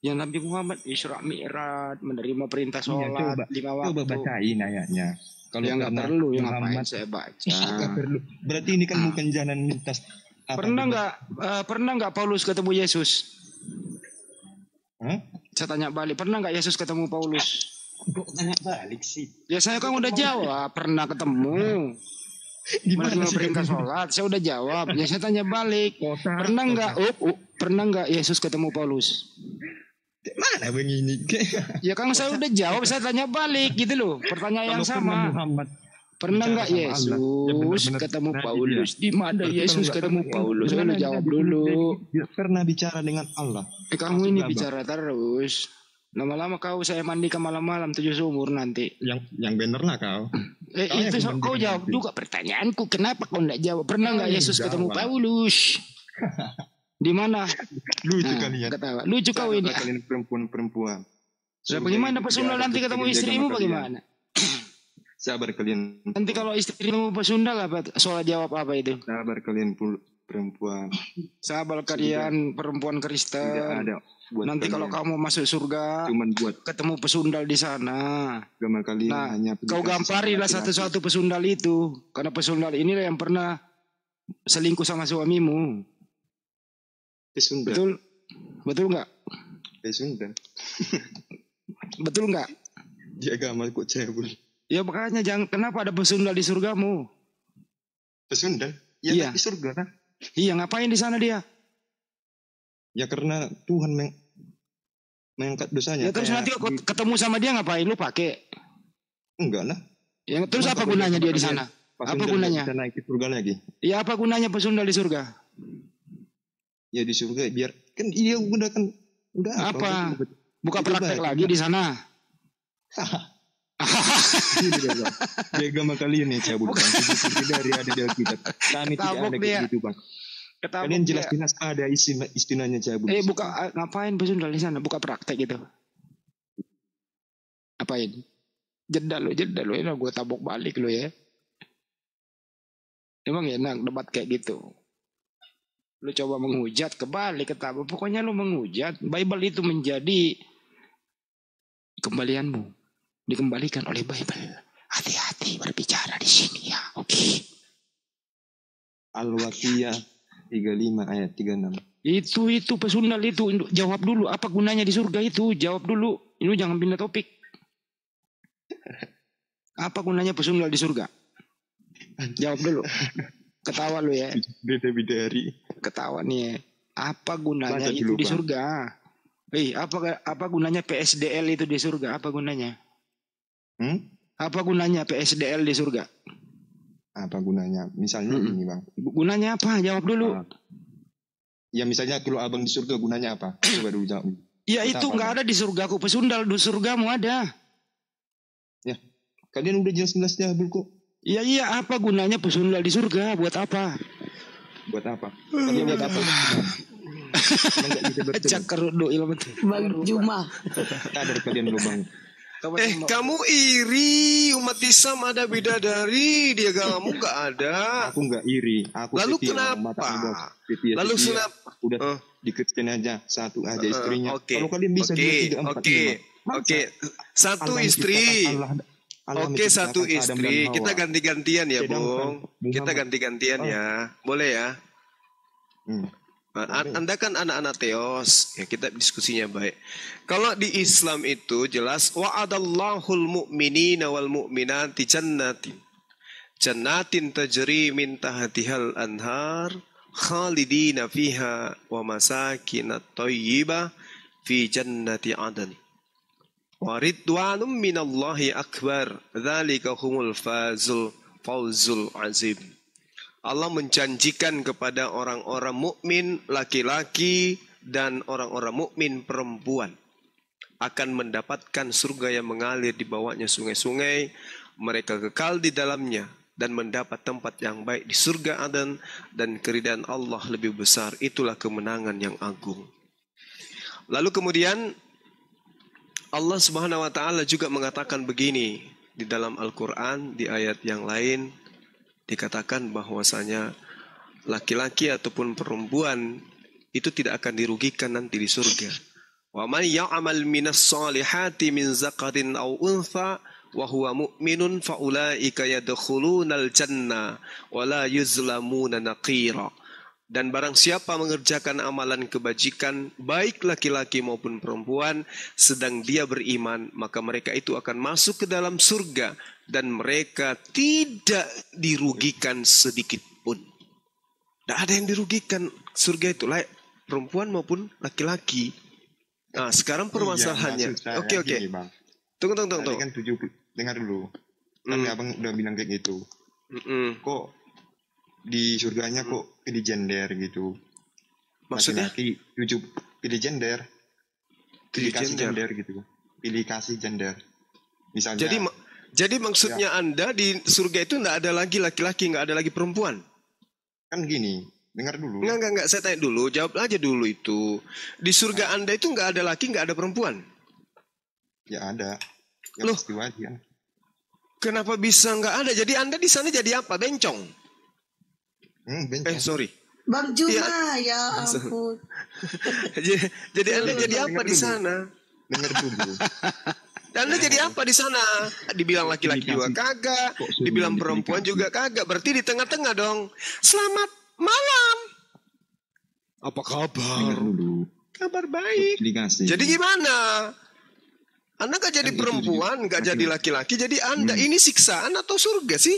Ya Nabi Muhammad Isra Mi'raj menerima perintah sholat 5 waktu. Coba bacain ayatnya. Kalau ya nggak perlu, yang Muhammad saya baca. Nggak perlu. Berarti ini kan bukan jalan lintas. Pernah nggak Paulus ketemu Yesus? Saya tanya balik, pernah nggak Yesus ketemu Paulus? Kok tanya balik sih? Ya saya kan udah jawab, pernah ketemu. Menerima perintah sholat, saya udah jawab. Ya saya tanya balik, pernah nggak Yesus ketemu Paulus? Mana begini? Ya kan saya udah jawab, saya tanya balik gitu loh. Pertanyaan yang sama. Pernah nggak Yesus ketemu Paulus? Di mana Yesus ketemu Paulus? Saya udah jawab dulu. Pernah bicara dengan Allah. Kamu ini bicara terus. Lama-lama saya mandikan malam-malam 7 sumur nanti. Yang bener lah kau. Itu kau jawab juga pertanyaanku. Kenapa kau enggak jawab? Pernah enggak Yesus ketemu Paulus? Di mana? Lucu kalian. Ketawa. Lucu kau ini. Kalian perempuan. Bagaimana pesundal nanti ketemu istrimu bagaimana? Sabar kalian. Nanti kalau istrimu pesundal apa? Soal jawab apa itu? Sabar kalian perempuan. Sabar kalian perempuan Kristen. Tidak ada. Nanti kalau kamu masuk surga, cuman buat ketemu pesundal di sana. Agama kalian hanya kau gamparilah satu-satu pesundal itu, karena pesundal inilah yang pernah selingkuh sama suamimu. Pesundal. Betul nggak? Pesundal. Betul nggak? Di agama kok cebul. Ya makanya kenapa ada pesundal di surgamu? Pesundal? Ya, iya. Di surga kan? Iya, ngapain di sana dia? Ya karena Tuhan mengangkat dosanya. Ya terus nanti ketemu sama dia ngapain? Lu pakai? Enggak lah. Ya terus apa gunanya dia di sana? Apa gunanya? Bisa naik ke surga lagi. Ya apa gunanya pesundal di surga? Ya di surga biar kan dia udah apa? Buka praktek lagi di sana. Di agama kalian nih cabut. Dari ada di Alkitab. Kami tidak ada begitu, Bang. Kalian jelas-jelas ada istilahnya cabut. Buka ngapain pesundal di sana? Buka praktek gitu. Apain? Jeda lo, enak gue tabok balik lo ya. Emang enak debat kayak gitu. Lu coba menghujat kebalik ketabok. Pokoknya lu menghujat. Bible itu menjadi kembalianmu. Dikembalikan oleh Bible. Hati-hati berbicara di sini ya. Oke. Al-Waqiah 35 ayat 36. Itu pesundal itu. Jawab dulu apa gunanya di surga itu. Jawab dulu. Ini jangan pindah topik. Apa gunanya pesundal di surga? Jawab dulu. Ketawa lu ya. Bidadari. Ketawa nih ya. Apa gunanya itu di surga? Apa gunanya PSDL itu di surga? Apa gunanya? Apa gunanya PSDL di surga? Apa gunanya? Misalnya ini, Bang. Gunanya apa? Jawab dulu. Ya misalnya kalau abang di surga gunanya apa? Coba dulu jawab. Ya itu nggak ada di surgaku. Pesundal di surgamu ada. Ya, kalian udah jelas-jelas jawab kok. Iya, apa gunanya pesundal di surga? Buat apa? Buat apa? Kalian buat apa? Cakar ilmu. Bang Juma. Sadar kalian lu, Bang. Kamu iri umat Islam ada bidadari, di agamamu nggak ada. Aku nggak iri. Lalu kenapa? Lalu kenapa? Udah diketin aja satu aja istrinya. Kalau kalian bisa Oke. Satu istri. Oke, satu istri. Kita ganti-gantian ya, Bung. Kita ganti-gantian ya. Boleh ya? Anda kan anak-anak teos, ya kita diskusinya baik. Kalau di Islam itu jelas wa'adallahul mu'minina wal mu'minati jannatin. Jannatin tajri min tahtihal anhar khalidina fiha wa masakin thayyibah fi jannati adn. Wa ridwanum minallahi akbar. Dzalika humul fawzul azim. Allah menjanjikan kepada orang-orang mukmin laki-laki dan orang-orang mukmin perempuan akan mendapatkan surga yang mengalir di bawahnya sungai-sungai, mereka kekal di dalamnya dan mendapat tempat yang baik di surga Aden, dan keridhaan Allah lebih besar. Itulah kemenangan yang agung. Lalu kemudian Allah Subhanahu wa taala juga mengatakan begini di dalam Al-Qur'an, di ayat yang lain dikatakan bahwasanya laki-laki ataupun perempuan itu tidak akan dirugikan nanti di surga. Wa man ya'mal minas solihati min zakarin aw untha wa huwa mu'minun fa ulaika yadkhulunal jannah wa la yuzlamuna naqira. Dan barang siapa mengerjakan amalan kebajikan baik laki-laki maupun perempuan sedang dia beriman, maka mereka itu akan masuk ke dalam surga dan mereka tidak dirugikan sedikit pun. Tidak ada yang dirugikan surga itu, perempuan maupun laki-laki. Nah, sekarang permasalahannya. Oke. Tunggu. Kan 7, dengar dulu. Tapi abang udah bilang kayak gitu. Kok di surganya kok pilih gender gitu? Maksudnya? Laki-laki pilih gender. Pilih kasih gender gitu. Pilih kasih gender. Misalnya. Jadi maksudnya Anda di surga itu nggak ada lagi laki-laki, nggak ada lagi perempuan? Kan gini, dengar dulu. Enggak, saya tanya dulu, jawab aja dulu itu. Di surga Anda itu nggak ada laki, nggak ada perempuan? Ya ada. Ya loh, pasti wajar. Kenapa bisa nggak ada? Jadi Anda di sana jadi apa? Bencong? Bencong. Sorry. Bang Juma, ya ampun. Jadi Anda jadi apa di sana? Dengar dulu. Anda jadi apa di sana? Dibilang laki-laki juga kagak, dibilang perempuan juga kagak. Berarti di tengah-tengah dong. Selamat malam. Apa kabar? Kabar baik. Jadi gimana? Anda gak jadi perempuan, gak jadi laki-laki. Jadi Anda ini siksaan atau surga sih?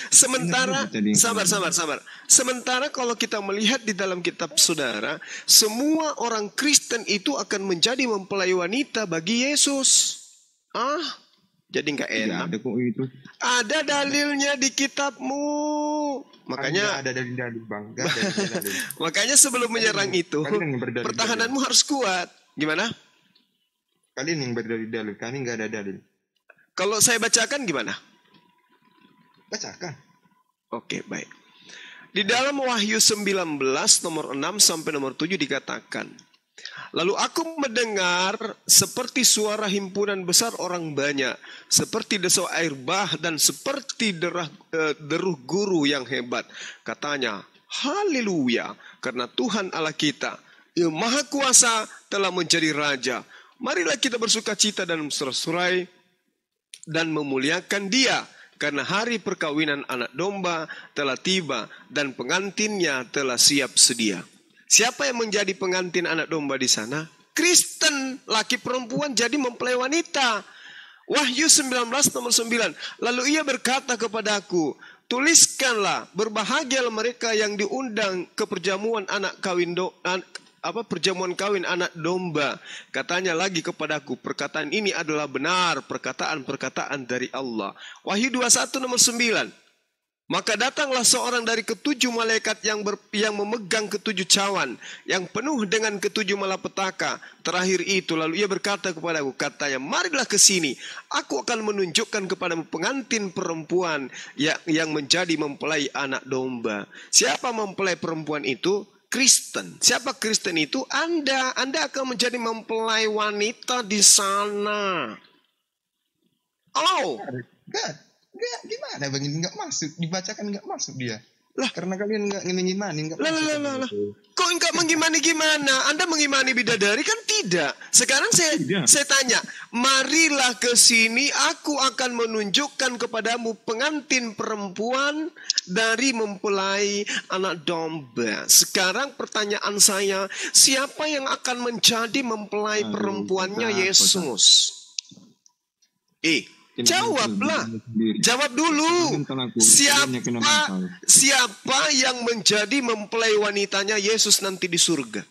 Sementara, sabar. Sementara kalau kita melihat di dalam kitab saudara, semua orang Kristen itu akan menjadi mempelai wanita bagi Yesus. Jadi nggak enak. Ada kok itu. Ada dalilnya di kitabmu. Makanya ada dalil bang. Dalil. Makanya sebelum menyerang itu, pertahananmu harus kuat. Gimana? Kalian yang berdalil, kami nggak ada dalil. Kalau saya bacakan gimana? Bacakan. Oke, baik. Di dalam Wahyu 19 nomor 6 sampai nomor 7 dikatakan, lalu aku mendengar seperti suara himpunan besar orang banyak, seperti desau air bah dan seperti deruh guru yang hebat. Katanya, haleluya, karena Tuhan Allah kita, yang Maha Kuasa telah menjadi Raja. Marilah kita bersukacita dan bersorak-sorai dan memuliakan Dia. Karena hari perkawinan anak domba telah tiba dan pengantinnya telah siap sedia. Siapa yang menjadi pengantin anak domba di sana? Kristen, laki perempuan jadi mempelai wanita. Wahyu 19 nomor 9. Lalu ia berkata kepadaku, tuliskanlah, berbahagialah mereka yang diundang ke perjamuan perjamuan kawin anak domba. Katanya lagi kepadaku, perkataan ini adalah benar, perkataan-perkataan dari Allah. Wahyu 21 nomor 9. Maka datanglah seorang dari ketujuh malaikat yang memegang ketujuh cawan, yang penuh dengan ketujuh malapetaka. Terakhir itu, lalu ia berkata kepadaku, katanya, marilah ke sini. Aku akan menunjukkan kepadamu pengantin perempuan yang menjadi mempelai anak domba. Siapa mempelai perempuan itu? Kristen. Siapa Kristen itu? Anda akan menjadi mempelai wanita di sana. Enggak, gimana bang? Enggak masuk, dibacakan enggak masuk dia. Lah, karena kalian enggak mengimani, enggak masuk. Kok enggak mengimani gimana? Anda mengimani bidadari kan tidak. Sekarang saya tanya, marilah ke sini, aku akan menunjukkan kepadamu pengantin perempuan dari mempelai anak domba. Sekarang pertanyaan saya, siapa yang akan menjadi mempelai perempuannya Yesus? Jawablah. Jawab dulu. Siapa yang menjadi mempelai wanitanya Yesus nanti di surga?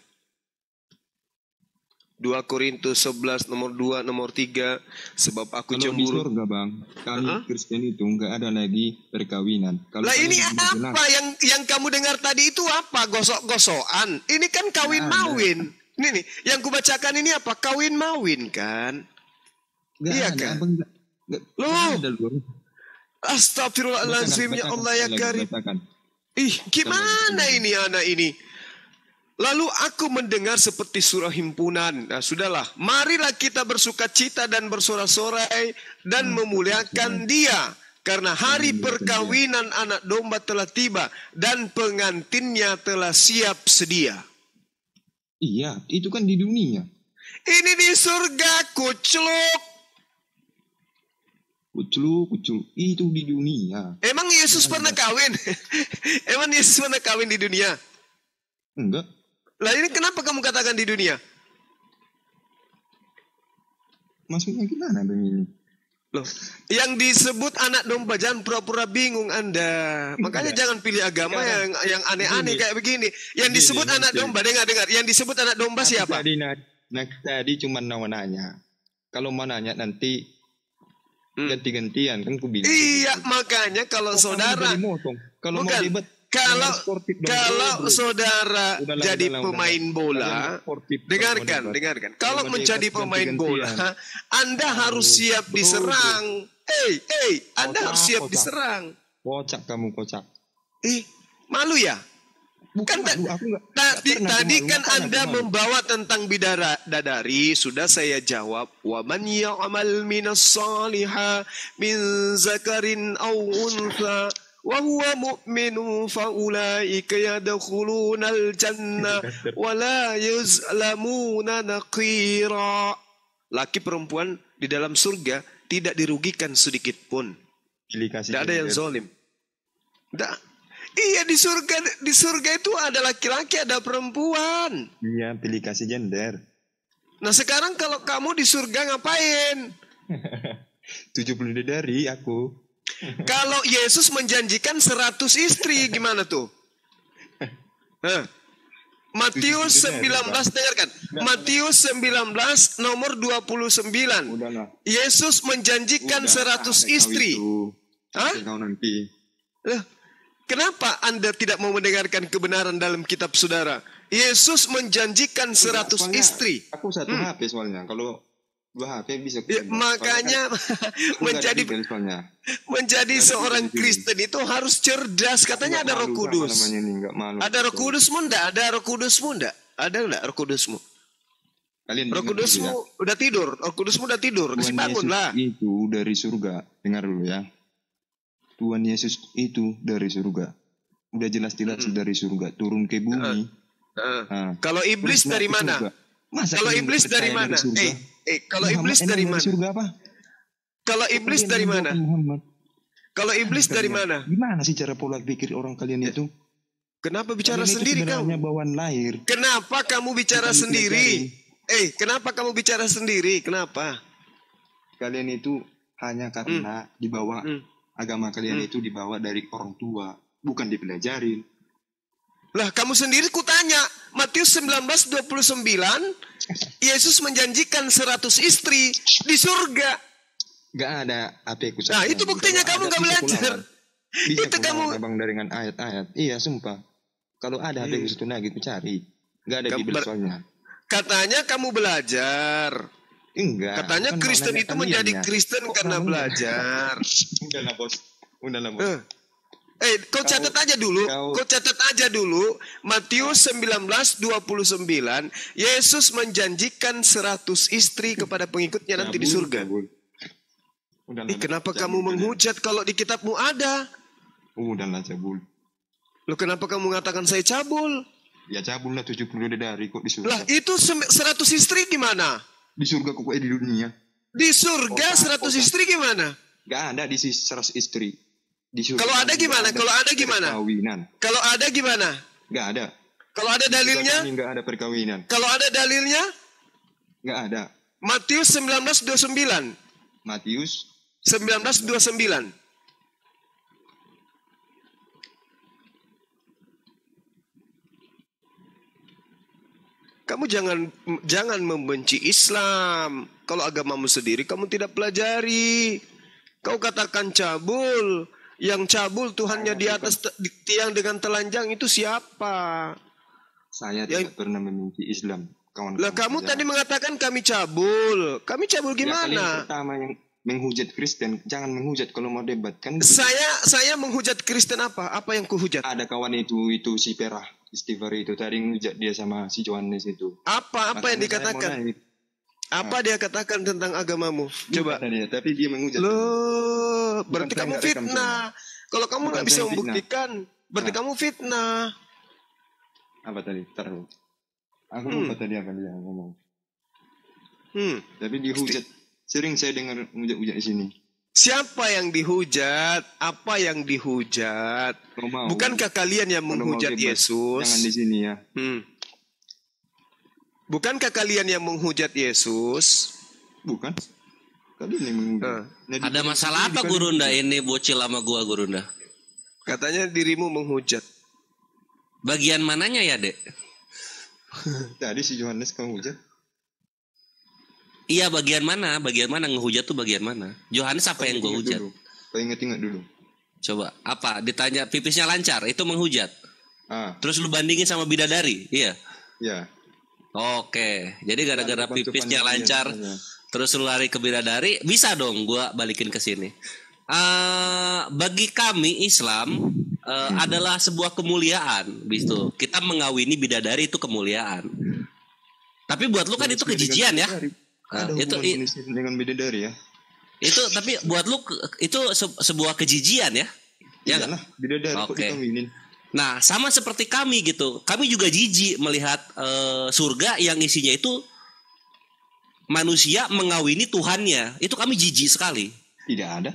2 Korintus 11 nomor 2 nomor 3. Sebab aku kalau cemburu. Kalau di surga bang, kami Kristen itu nggak ada lagi perkawinan. Lah ini apa yang kamu dengar tadi itu apa? Gosok-gosokan. Ini kan kawin mawin. Ini nih, yang kubacakan ini apa? Kawin mawin kan? Iya kan? Loh. Astagfirullahaladzim ya Allah ya Karim. Ih, gimana ini anak ini? Lalu aku mendengar seperti surah himpunan. Nah, sudahlah. Marilah kita bersukacita dan bersorak-sorai dan memuliakan Dia. Karena hari perkawinan anak domba telah tiba dan pengantinnya telah siap sedia. Iya, itu kan di dunia. Ini di surga, kucluk. Kucluk, itu di dunia. Emang Yesus pernah kawin? Emang Yesus pernah kawin di dunia? Enggak. Lah ini kenapa kamu katakan di dunia? Maksudnya gimana begini? Loh, yang disebut anak domba, jangan pura-pura bingung Anda. Makanya jangan pilih agama yang aneh-aneh kayak begini. Yang disebut anak domba, dengar. Yang disebut anak domba siapa? Tadi cuma nanya. Kalau mau nanya nanti ganti-gantian kan ku bilang. Iya, makanya kalau saudara kalau mau ribet kalau saudara jadi pemain bola, dengarkan. Kalau menjadi pemain bola, Anda harus siap diserang. Anda harus siap diserang. Kocak kamu, kocak. Malu ya? Kan tadi kan Anda membawa tentang bidadari, sudah saya jawab. Wa man ya'mal minas salihah min zakarin aw untha wa huwa mu'minun fa ulaika yadkhulunal jannah wa la yuzlamuna naqira. Laki perempuan di dalam surga tidak dirugikan sedikit pun. Tidak ada yang zalim. Iya, di surga itu ada laki-laki, ada perempuan. Iya, pilih kasih gender. Nah sekarang kalau kamu di surga ngapain? 70 bidadari aku. Kalau Yesus menjanjikan 100 istri gimana tuh? Matius 19, dengarkan. Matius 19 nomor 29. Yesus menjanjikan 100 istri. Hah? Kenapa Anda tidak mau mendengarkan kebenaran dalam kitab saudara? Yesus menjanjikan 100 istri. Aku satu HP soalnya. Kalau 2 HP bisa. Makanya menjadi seorang Kristen itu harus cerdas. Katanya ada Roh Kudus. Ada Roh Kudusmu enggak? Ada Roh Kudusmu enggak? Ada enggak Roh Kudusmu? Roh Kudusmu udah tidur. Roh Kudusmu udah tidur. Bangunlah. Itu dari surga. Dengar dulu ya. Tuhan Yesus itu dari surga. Udah jelas-jelas dari surga turun ke bumi. Kalau iblis dari mana? Kalau iblis dari mana? Kalau iblis dari mana? Surga apa? Kalau iblis dari mana? Kalau iblis dari mana? Gimana sih cara pola pikir orang kalian itu? Kenapa bicara sendiri kamu? Bawaan lahir. Kenapa kamu bicara sendiri? Kenapa kamu bicara sendiri? Kenapa? Kalian itu hanya karena dibawa agama kalian itu dibawa dari orang tua, bukan dipelajarin. Lah kamu sendiri kutanya, Matius 19:29, Yesus menjanjikan 100 istri di surga. Gak ada apa yang Nah itu buktinya kamu gak belajar. Bisa itu kamu abang dengan ayat-ayat. Iya sumpah. Kalau ada apa yang itu lagi cari. Gak ada Bible soalnya. Katanya kamu belajar. Enggak. Katanya Kristen itu menjadi Kristen karena belajar. Udahlah bos. Kau catat aja dulu. Kau catat aja dulu. Matius 19:29. Yesus menjanjikan 100 istri kepada pengikutnya nanti di surga. Kenapa kamu menghujat kalau di kitabmu ada? Udahlah cabul. Loh kenapa kamu mengatakan saya cabul? Ya cabul lah 70 dari kok di surga. Lah itu 100 istri gimana? Di surga kok di dunia. Di surga 100 istri gimana? Gak ada di 100 istri. Di surga. Kalau ada gimana? Kalau ada gimana? Perkawinan. Kalau ada gimana? Gak ada. Kalau ada dalilnya? Gak ada perkawinan. Kalau ada dalilnya? Gak ada. Matius 19:29. Matius 19:29. Kamu jangan membenci Islam. Kalau agamamu sendiri kamu tidak pelajari. Kau katakan cabul. Yang cabul Tuhannya di atas tiang dengan telanjang itu siapa? Saya tidak pernah membenci Islam. Lah kamu tadi mengatakan kami cabul. Kami cabul gimana? Yang pertama yang menghujat Kristen, jangan menghujat kalau mau debat kan. Saya menghujat Kristen apa? Apa yang kuhujat? Ada kawan itu si Perah Istighfar itu tadi menghujat dia sama si Johannes itu. Apa yang dikatakan? Apa dia katakan tentang agamamu? Coba. Dia, tapi dia menghujat. Loh, berarti kamu fitnah. Kalau kamu nggak bisa membuktikan, berarti kamu fitnah. Apa tadi? Taruh. Aku lupa tadi apa dia ngomong. Tapi dihujat. Sering saya dengar hujat-hujat di sini. Siapa yang dihujat? Apa yang dihujat? Bukankah kalian yang menghujat Yesus? Jangan di sini ya. Bukankah kalian yang menghujat Yesus? Bukan. Kalian yang menghujat. Ada masalah apa Gurunda ini bocil sama gua Gurunda? Katanya dirimu menghujat. Bagian mananya ya, Dek? Tadi si Johannes kamu hujat. Iya, bagian mana? Bagian mana ngehujat tuh bagian mana? Johannes apa yang gue hujat? Kau ingat dulu. Coba, apa? Ditanya pipisnya lancar, itu menghujat. Terus lu bandingin sama bidadari, iya? Iya. Oke, jadi gara-gara pipisnya lancar, terus lu lari ke bidadari, bisa dong gue balikin ke sini. Bagi kami Islam adalah sebuah kemuliaan, gitu. Kita mengawini bidadari itu kemuliaan. Tapi buat lu kan itu kejijian ya? Itu dengan bidadari ya. Itu tapi buat lu itu sebuah kejijian ya? Ya lah, bidadari kok dikawinin. Nah, sama seperti kami gitu. Kami juga jijik melihat surga yang isinya itu manusia mengawini Tuhannya. Itu kami jijik sekali. Tidak ada.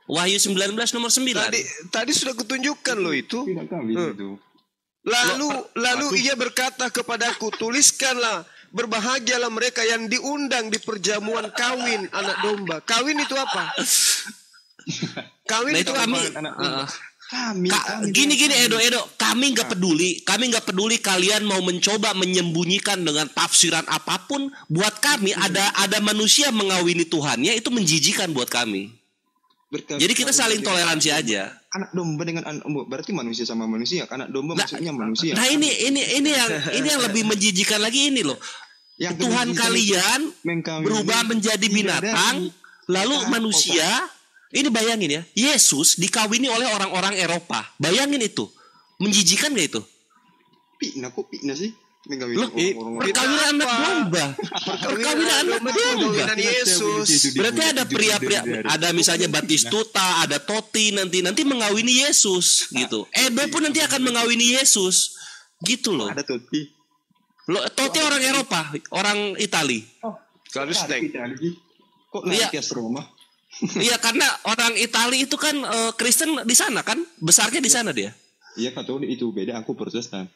Wahyu 19 nomor 9. Tadi sudah kutunjukkan loh itu. Tidak kami itu. Lalu ia berkata kepadaku, tuliskanlah, berbahagialah mereka yang diundang di perjamuan kawin anak domba. Kawin itu apa? Kawin itu kami. Gini Edo, kami nggak peduli kalian mau mencoba menyembunyikan dengan tafsiran apapun. Buat kami ada manusia mengawini Tuhannya itu menjijikan buat kami. Jadi kita saling toleransi aja. Anak domba dengan anak domba berarti manusia sama manusia. Anak domba maksudnya manusia. Nah ini yang lebih menjijikan lagi ini loh. Yang Tuhan kalian berubah menjadi binatang, lalu manusia. Ini bayangin ya, Yesus dikawini oleh orang-orang Eropa. Bayangin itu, menjijikan gak itu? Pina sih. Perkawinan anak domba. Perkawinan anak domba. Yesus. Berarti ada pria-pria, ada misalnya Batistuta, ada Toti nanti mengawini Yesus gitu. Edo pun nanti akan mengawini Yesus. Gitu loh. Ada Toti. Toti orang Eropa, orang Itali. Kok naik Roma? Iya, karena orang Itali itu kan Kristen di sana kan, besarnya di sana dia. Iya, Katolik itu beda, aku Protestan.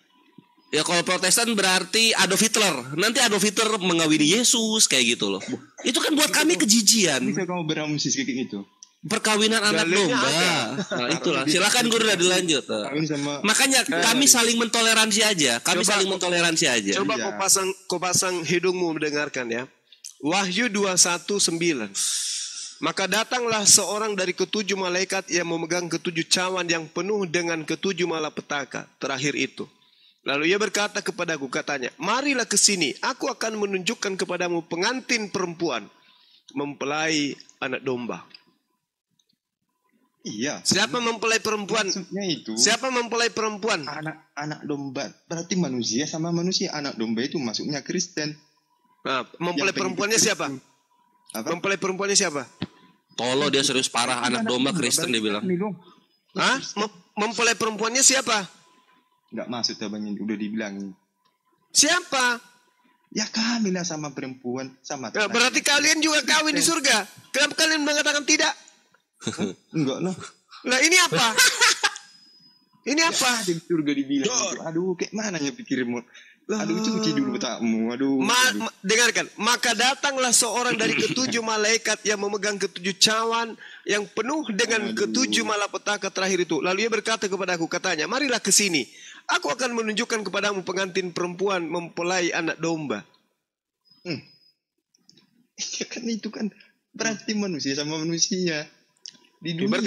Ya kalau Protestan berarti Adolf Hitler. Nanti Adolf Hitler mengawini Yesus kayak gitu loh. Itu kan buat kami kejijian. Bisa kamu beramsis kayak gitu. Perkawinan anak domba. Nah, itulah. Silakan Guru udah dilanjut. Makanya kami saling mentoleransi aja. Saling mentoleransi aja. Coba kau pasang hidungmu mendengarkan ya. Wahyu 21:9. Maka datanglah seorang dari ketujuh malaikat yang memegang ketujuh cawan yang penuh dengan ketujuh malapetaka. Terakhir itu. Lalu ia berkata kepadaku, katanya, marilah ke sini, aku akan menunjukkan kepadamu pengantin perempuan mempelai anak domba. Iya. Siapa mempelai perempuan? Maksudnya itu. Siapa mempelai perempuan? Anak domba berarti manusia sama manusia. Anak domba itu masuknya Kristen. Nah, mempelai perempuannya siapa? Mempelai perempuannya siapa? Tolo dia serius parah, anak domba Kristen dia bilang. Hah? Mempelai perempuannya siapa? Enggak masuk abang, udah dibilangin. Siapa? Ya kami lah sama perempuan sama. Nah, berarti kalian juga kawin di surga. Kenapa kalian mengatakan tidak? Enggak lah. Lah ini apa? Ini apa? Di surga dibilang. Aduh, kayak mana ya pikirmu? Aduh, cuci dulu takmu. Aduh. Dengarkan. Maka datanglah seorang dari ketujuh malaikat yang memegang ketujuh cawan yang penuh dengan ketujuh malapetaka terakhir itu. Lalu ia berkata kepada aku, katanya, marilah ke sini. Aku akan menunjukkan kepadamu pengantin perempuan mempelai anak domba. Ya kan itu kan berarti manusia sama manusia. Di dunia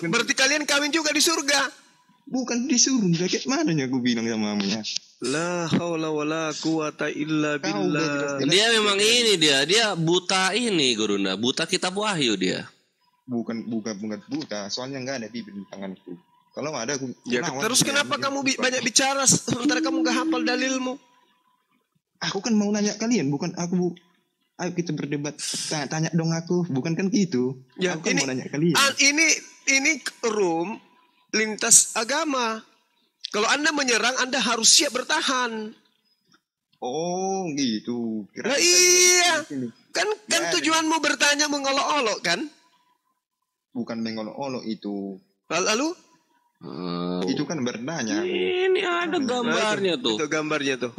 berarti kalian kawin juga di surga. Bukan di surga, kayak mananya aku bilang sama kamu ya. La haula wala quwata illa billah. Dia memang ini dia buta ini Gurunda, buta kitab Wahyu dia. Bukan buta, soalnya nggak ada di tanganku. Kalau ada aku. Ya, terus kenapa kamu banyak bicara sementara kamu nggak hafal dalilmu? Aku kan mau nanya kalian, bukan aku. Ayo kita berdebat, tanya dong aku, bukan kan gitu. Ya, aku kan mau nanya kalian. Ini room lintas agama. Kalau Anda menyerang, Anda harus siap bertahan. Oh, gitu. Nah, iya. Kan tujuanmu bertanya mengolok-olok kan? Bukan mengolok-olok itu. Lalu? Itu kan bertanya. Ini ada gambarnya tuh. Itu gambarnya tuh.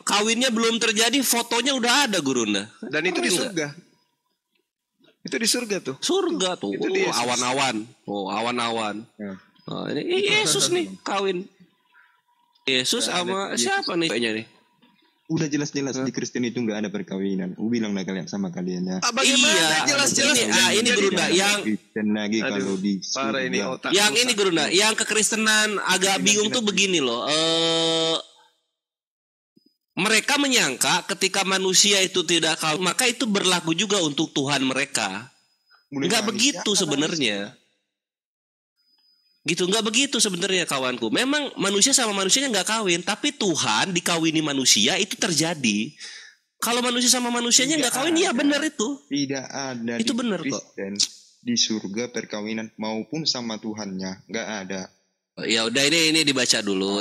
Kawinnya belum terjadi, fotonya udah ada Gurunda. Dan itu di surga. Itu di surga tuh. Surga tuh. Awan-awan. Awan-awan. Ini Yesus nih kawin. Yesus sama siapa nih kayaknya nih? Udah jelas-jelas di Kristen itu nggak ada perkawinan. Bilang lah kalian sama kalian ya. Bagaimana jelas-jelas ini Gurunda yang Kristen lagi kalau di parah ini otak. Yang ini Gurunda, yang kekristenan agak bingung tuh begini loh. Mereka menyangka ketika manusia itu tidak kawin, maka itu berlaku juga untuk Tuhan mereka. Enggak begitu sebenarnya. Gitu, enggak begitu sebenarnya kawanku. Memang manusia sama manusianya enggak kawin, tapi Tuhan dikawini manusia itu terjadi. Kalau manusia sama manusianya enggak kawin, ya benar itu. Tidak ada. Itu benar kok. Di surga perkawinan maupun sama Tuhannya enggak ada. Ya udah ini dibaca dulu.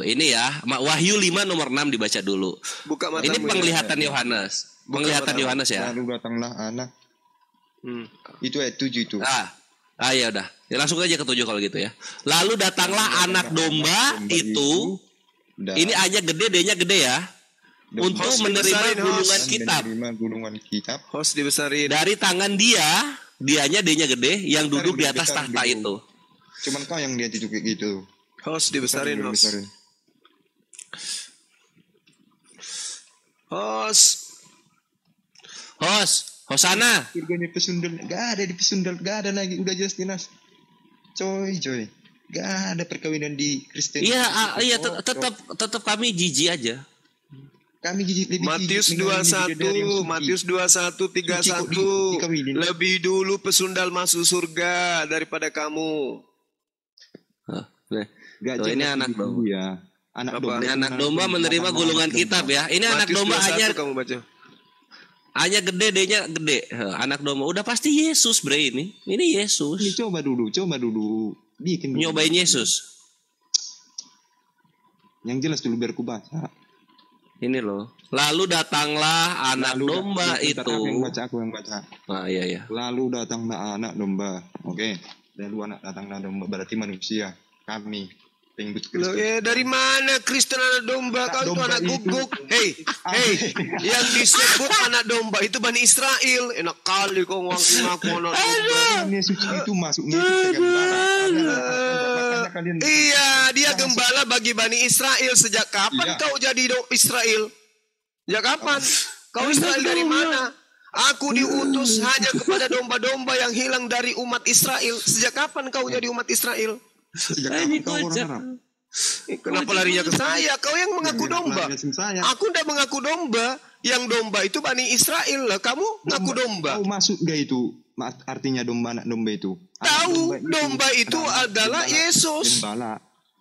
Ini ya, Wahyu 5 nomor 6 dibaca dulu. Buka mata. Ini penglihatan Yohanes. Penglihatan Yohanes ya. Lalu datanglah anak. Itu ayat 7 itu. Ya udah. Ya, langsung aja ke 7 kalau gitu ya. Lalu datanglah anak domba itu. Ini A-nya gede, D-nya gede ya. Untuk menerima gulungan kitab. Host dibesarin. Dari tangan dianya D-nya gede yang duduk di atas tahta itu. Cuman kau yang dia itu kayak gitu. Host dibesarin, host. Hosana. Surganya pesundal, gak ada di pesundal, gak ada lagi, udah jelas. Coy. Gak ada perkawinan di Kristen. Iya, tetap kami jijik aja. Kami jijik lebih. Matius 21, Matius 21:31. Lebih dulu pesundal masuk surga daripada kamu. Ini anak domba ya. Anak domba menerima gulungan kitab ya. Ini anak domba hanya gede, D-nya gede. Anak domba udah pasti Yesus bre ini. Ini Yesus. Ini coba dulu. Bikin nyobain Yesus. Yang jelas dulu biar ku baca. Ini loh. Lalu datanglah anak domba itu. Aku yang baca. Iya. Lalu datanglah anak domba. Oke. Lalu datanglah domba berarti manusia. Kami Loh, dari mana Kristen anak domba? Kau itu anak guguk. Hei, yang disebut anak domba itu Bani Israel. Enak kali kau ngaku anak domba. Yesus itu masuknya itu gembala. Iya, dia gembala bagi Bani Israel. Sejak kapan kau jadi Israel? Sejak kapan? Kau Israel dari mana? Aku diutus hanya kepada domba-domba yang hilang dari umat Israel. Sejak kapan kau jadi umat Israel? Kenapa larinya ke saya? Kau yang mengaku domba. Aku tidak mengaku domba. Yang domba itu Bani Israel lah. Kamu ngaku domba. Kau masuk gak itu? Artinya domba, anak domba itu. Tahu, domba itu adalah Yesus.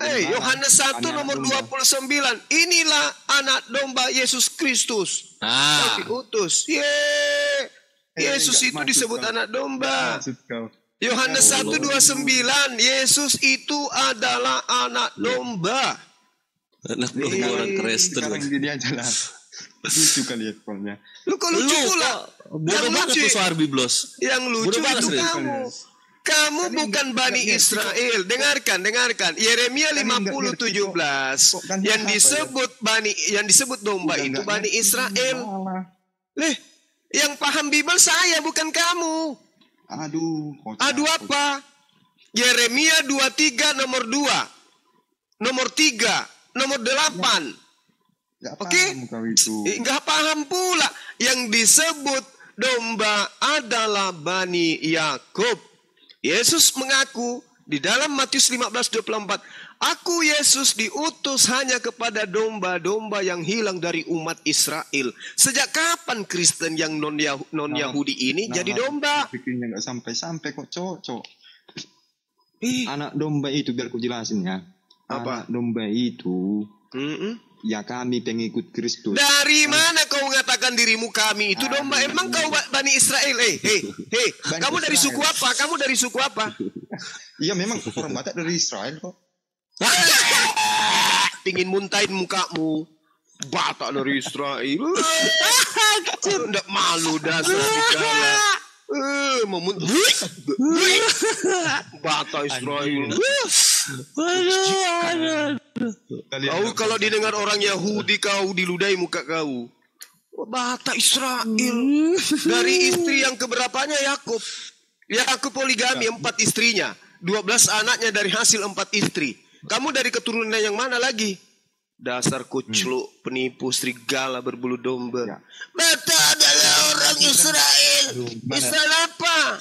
Yohanes 1 nomor 29. Inilah anak domba Yesus Kristus. Diutus. Yesus itu disebut anak domba. Yohanes 1:29, Yesus itu adalah anak domba. Anak domba orang Kristen. Sekarang dia jalan. Lucu kali ya pokoknya. Lu kok lucu pula. Bodoh banget tuh soal biblos. Yang lucu itu kamu. Kamu bukan Bani Israel. Dengarkan. Yeremia 50:17 yang disebut domba itu Bani Israel. Yang paham Bible saya bukan kamu. Aduh apa? Yeremia 23 nomor 2, nomor 3, nomor 8. Oke? Enggak paham pula. Yang disebut domba adalah Bani Yakub. Yesus mengaku di dalam Matius 15:24, aku Yesus diutus hanya kepada domba-domba yang hilang dari umat Israel. Sejak kapan Kristen yang non-Yahudi ini jadi domba? Pikirnya nggak sampai-sampai kok, cocok. Anak domba itu biar ku jelasin ya. Anak domba itu ya kami pengikut Kristus. Dari mana kau mengatakan dirimu kami itu domba? Emang kau Bani Israel? Kamu dari suku apa? Kamu dari suku apa? Iya memang orang Batak dari Israel kok. Pingin muntahin mukamu. Batak dari Israel. Nggak malu dasar dikala. Batak Israel. Kau kalau didengar orang Yahudi kau diludahi muka kau. Batak Israel. Dari istri yang keberapanya Yakub. Yakub poligami 4 istrinya. 12 anaknya dari hasil 4 istri. Kamu dari keturunan yang mana lagi? Dasar kucluk, penipu, serigala berbulu domba. Batak adalah orang Israel. Israel apa?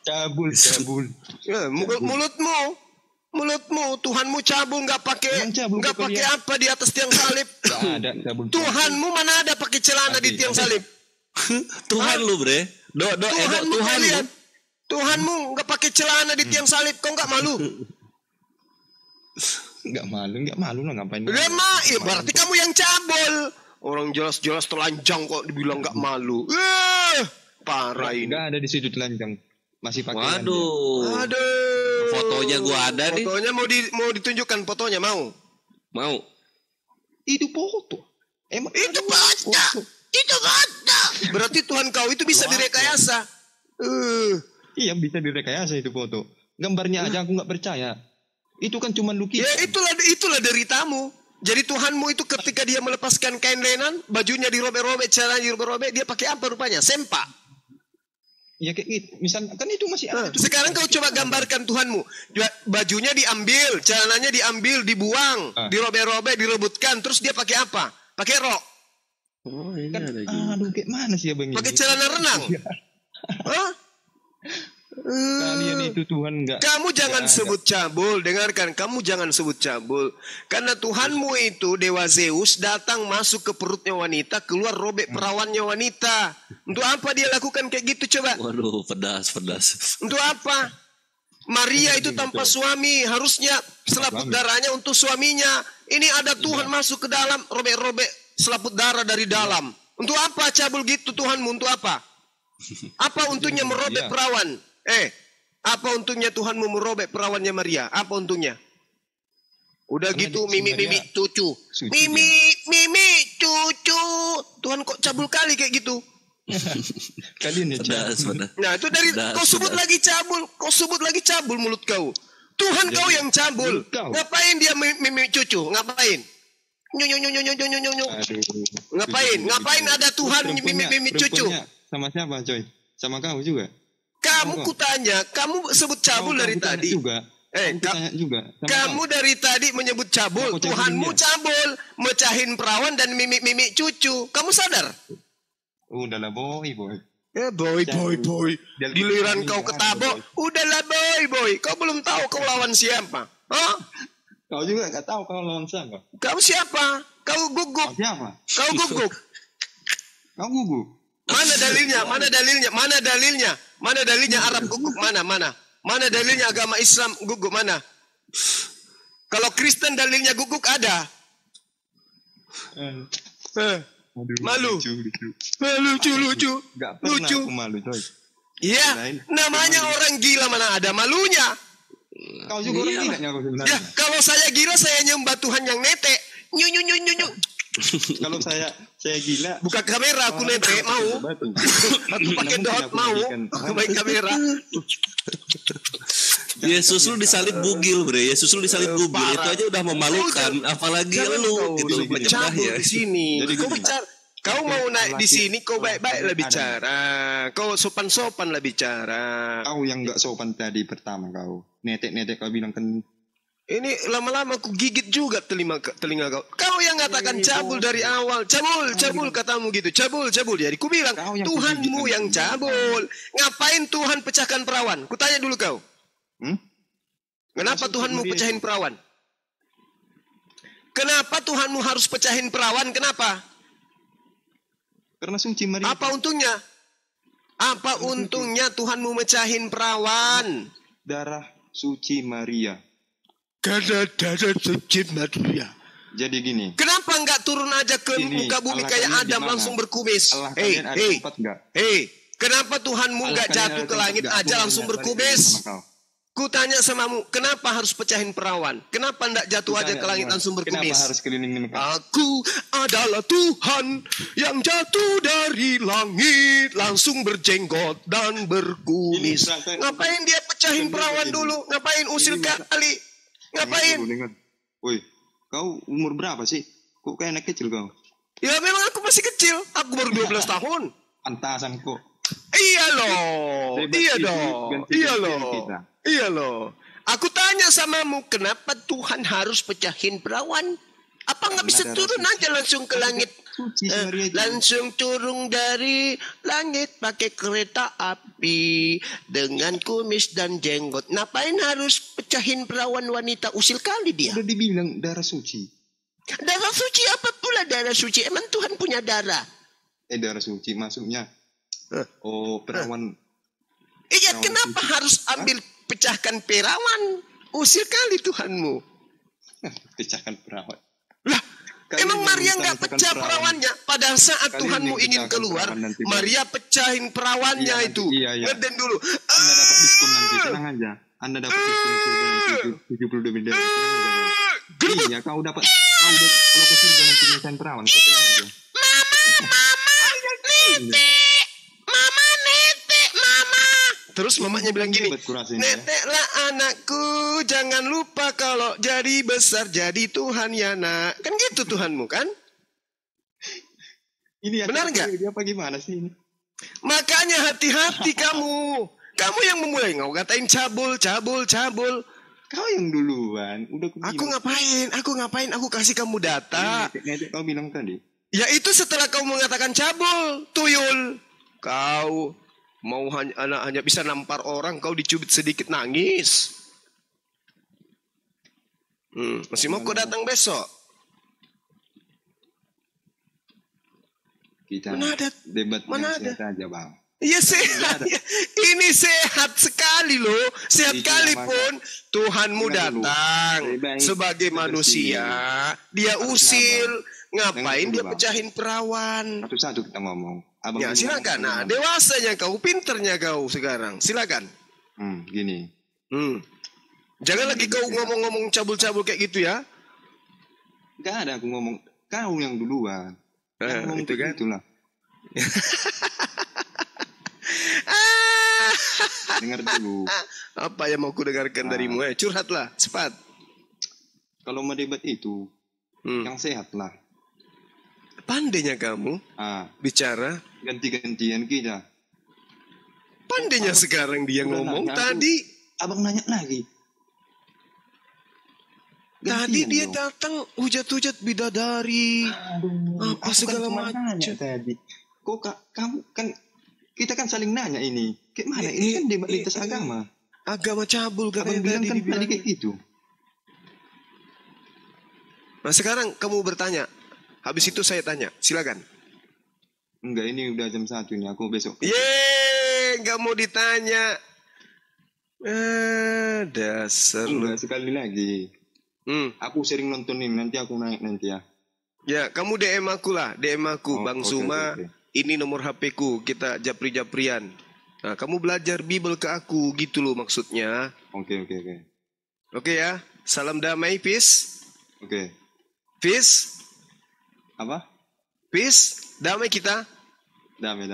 Cabul. Ya, mulutmu Tuhanmu cabul nggak pakai apa di atas tiang salib. Tuhanmu mana ada pakai celana di tiang salib. Tuhan lu bre, Tuhanmu nggak pakai celana di tiang salib. Kau nggak malu? Nggak malu lah ngapain? Ya berarti kamu yang cabul. Orang jelas-jelas telanjang kok dibilang nggak malu. Parah ini. Nggak ada di situ telanjang. Masih pakai. Waduh. Fotonya gua ada nih. Fotonya mau ditunjukkan fotonya mau? Mau. Itu foto. Emang itu baca. Itu baca. Berarti Tuhan kau itu bisa direkayasa. Iya bisa direkayasa itu foto. Gambarnya aja aku nggak percaya. Itu kan cuma lukisan. Ya itulah deritamu. Jadi Tuhanmu itu ketika dia melepaskan kain lenan, bajunya dirobek-robek, celananya dirobek-robek, dia pakai apa rupanya? Sempak. Ya kayak gitu. Misal kan itu masih ada. Sekarang kau coba gambarkan Tuhanmu. Bajunya diambil, celananya diambil, dibuang, dirobek-robek, direbutkan, terus dia pakai apa? Pakai rok. Oh, ini kan, ada juga. aduh kayak mana sih abang ini? Pakai celana renang. Kalian itu Tuhan enggak. Kamu jangan sebut cabul, dengarkan, kamu jangan sebut cabul. Karena Tuhanmu itu Dewa Zeus datang masuk ke perutnya wanita, keluar robek perawannya wanita. Untuk apa dia lakukan kayak gitu coba? Waduh, pedas. Untuk apa? Maria itu tanpa suami, harusnya selaput darahnya untuk suaminya. Ini ada Tuhan masuk ke dalam, robek-robek selaput darah dari dalam. Untuk apa cabul gitu Tuhanmu? Untuk apa? Apa untungnya merobek perawan? Apa untungnya Tuhanmu merobek perawannya Maria? Apa untungnya? Udah gitu mimi cucu. Mimi cucu. Tuhan kok cabul kali kayak gitu. Kalian ya cabul. Nah itu dari kau sebut lagi cabul mulut kau. Tuhan kau yang cabul. Ngapain dia mimi cucu? Ngapain? Ngapain ada Tuhan mimi cucu? Sama siapa coy? Sama kau juga? Kamu kutanya, kamu sebut cabul dari tadi. Kamu dari tadi menyebut cabul. Tuhanmu cabul, mecahin perawan dan mimik cucu. Kamu sadar? Udahlah boy. Boy. Giliran kau ketabok. Udahlah boy. Kau belum tahu kau lawan siapa? Kau juga gak tahu kau lawan siapa. Kau siapa? Kau guguk. Siapa? Kau guguk. Kau guguk. Mana dalilnya Arab guguk mana? Mana dalilnya agama Islam guguk mana? Kalau Kristen dalilnya guguk ada. Malu. Lucu. Gak pernah aku malu coy. Iya, namanya orang gila mana ada malunya. Kau juga orang gila kau sebenarnya. Ya, kalau saya gila saya nyembah Tuhan yang netek. Nyu. Kalau saya gila. Buka kamera aku netek mau. Aku pakai dot mau. Aku main kamera. Yesus lu disalib bugil, bre. Yesus lu disalib bugil itu aja udah memalukan, apalagi lu gitu bercabul ya. di sini. Jadi kau bicara, kau mau naik di sini, kau baik-baik lah bicara. Kau sopan-sopan lah bicara. Kau yang nggak sopan tadi pertama kau. Netek kau bilang kan. Ini lama-lama aku gigit juga telinga kau. Kau yang katakan cabul dari awal. Cabul katamu gitu. Cabul. Jadi ku bilang Tuhanmu yang cabul. Ngapain Tuhan pecahkan perawan? Ku tanya dulu kau. Kenapa Tuhanmu pecahin perawan? Kenapa Tuhanmu harus pecahin perawan? Kenapa? Karena suci Maria. Apa untungnya? Apa untungnya Tuhanmu mecahin perawan? Darah suci Maria. Karena darah suci Maria. Jadi gini. Kenapa enggak turun aja ke muka bumi kayak Adam langsung berkubis? Hei, kenapa Tuhanmu enggak jatuh ke langit aja langsung berkubis? Ku tanya samamu, kenapa harus pecahin perawan? Kenapa enggak jatuh aja ke langit langsung berkubis? Kenapa harus kelilingin Mekah? Aku adalah Tuhan yang jatuh dari langit langsung berjenggot dan berkumis. Ngapain dia pecahin perawan dulu? Ngapain usil kali? Ngapain? Woi, kau umur berapa sih? Kok kayak anak kecil kau? Ya memang aku masih kecil. Aku baru 12 tahun. Pantasan kok. Iya loh. Aku tanya samamu, kenapa Tuhan harus pecahin perawan? Apa nggak bisa turun aja langsung ke langit? Langsung turun dari langit pakai kereta api dengan kumis dan jenggot. Ngapain harus pecahin perawan wanita? Usil kali dia. Udah dibilang darah suci. Darah suci apa pula darah suci? Emang Tuhan punya darah? Darah suci maksudnya. Perawan. Iya, kenapa harus ambil pecahkan perawan? Usil kali Tuhanmu. Pecahkan perawan. Lah, emang Maria nggak pecah perawannya? Pada saat Tuhanmu ingin keluar, Maria pecahin perawannya itu. Iya. Ngeden dulu. Anda dapat diskon nanti, tenang aja. Anda dapat diskon nanti 72 miliar. Iya, kau dapat. Kalau ke surga nanti pecahin perawan, tenang aja. Mama. Terus mamanya bilang gini, neteklah anakku, jangan lupa kalau jadi besar jadi Tuhan ya nak. Kan gitu Tuhanmu kan? Ini benar nggak? Dia apa gimana sih ini? Makanya hati-hati kamu. Kamu yang memulai ngau katain cabul. Kau yang duluan. Aku ngapain? Aku kasih kamu data. Netek kau bilang tadi. Ya itu setelah kau mengatakan cabul, tuyul. Kau mau hanya bisa nampar orang, kau dicubit sedikit nangis. Masih mau kau datang besok? Kita debat sehat aja bang. Iya sehat. Ini sehat sekali loh. Sehat kali pun Tuhanmu datang sebagai manusia. Dia usil. Ngapain dia pecahin perawan? Satu-satu kita ngomong. Ya silakan. Nah, dewasanya kau, pinternya kau sekarang. Silakan. Gini. Jangan lagi kau ngomong-ngomong cabul-cabul kayak gitu ya. Gak ada aku ngomong. Kau yang duluan. Itu kan. Itulah. Dengar dulu. Apa yang mau ku dengarkan darimu? Curhatlah, cepat. Kalau mau debat itu, yang sehat lah. Pandainya kamu bicara. Ganti-gantian kita. Pandainya sekarang dia ngomong tadi. Abang nanya lagi. Tadi dia datang hujat-hujat bidadari. Apa segala macam. Tadi. Kok kamu kan kita kan saling nanya ini. Kayak mana? Ini kan debat lintas agama. Agama cabul kan yang bilang kan tadi kayak gitu. Nah sekarang kamu bertanya. Habis itu saya tanya, silakan. Enggak, ini udah jam 1 nih, aku besok. Enggak mau ditanya. Dasar. Enggak, sekali lagi. Aku sering nontonin, nanti aku naik nanti ya. Ya, kamu DM aku lah, DM aku, Bang Zuma. Okay. Ini nomor HP ku, kita japri-japrian. Nah, kamu belajar Bible ke aku, gitu loh maksudnya. Oke. Oke ya, salam damai, peace. Oke. Peace. Apa? Peace, damai kita. Damai.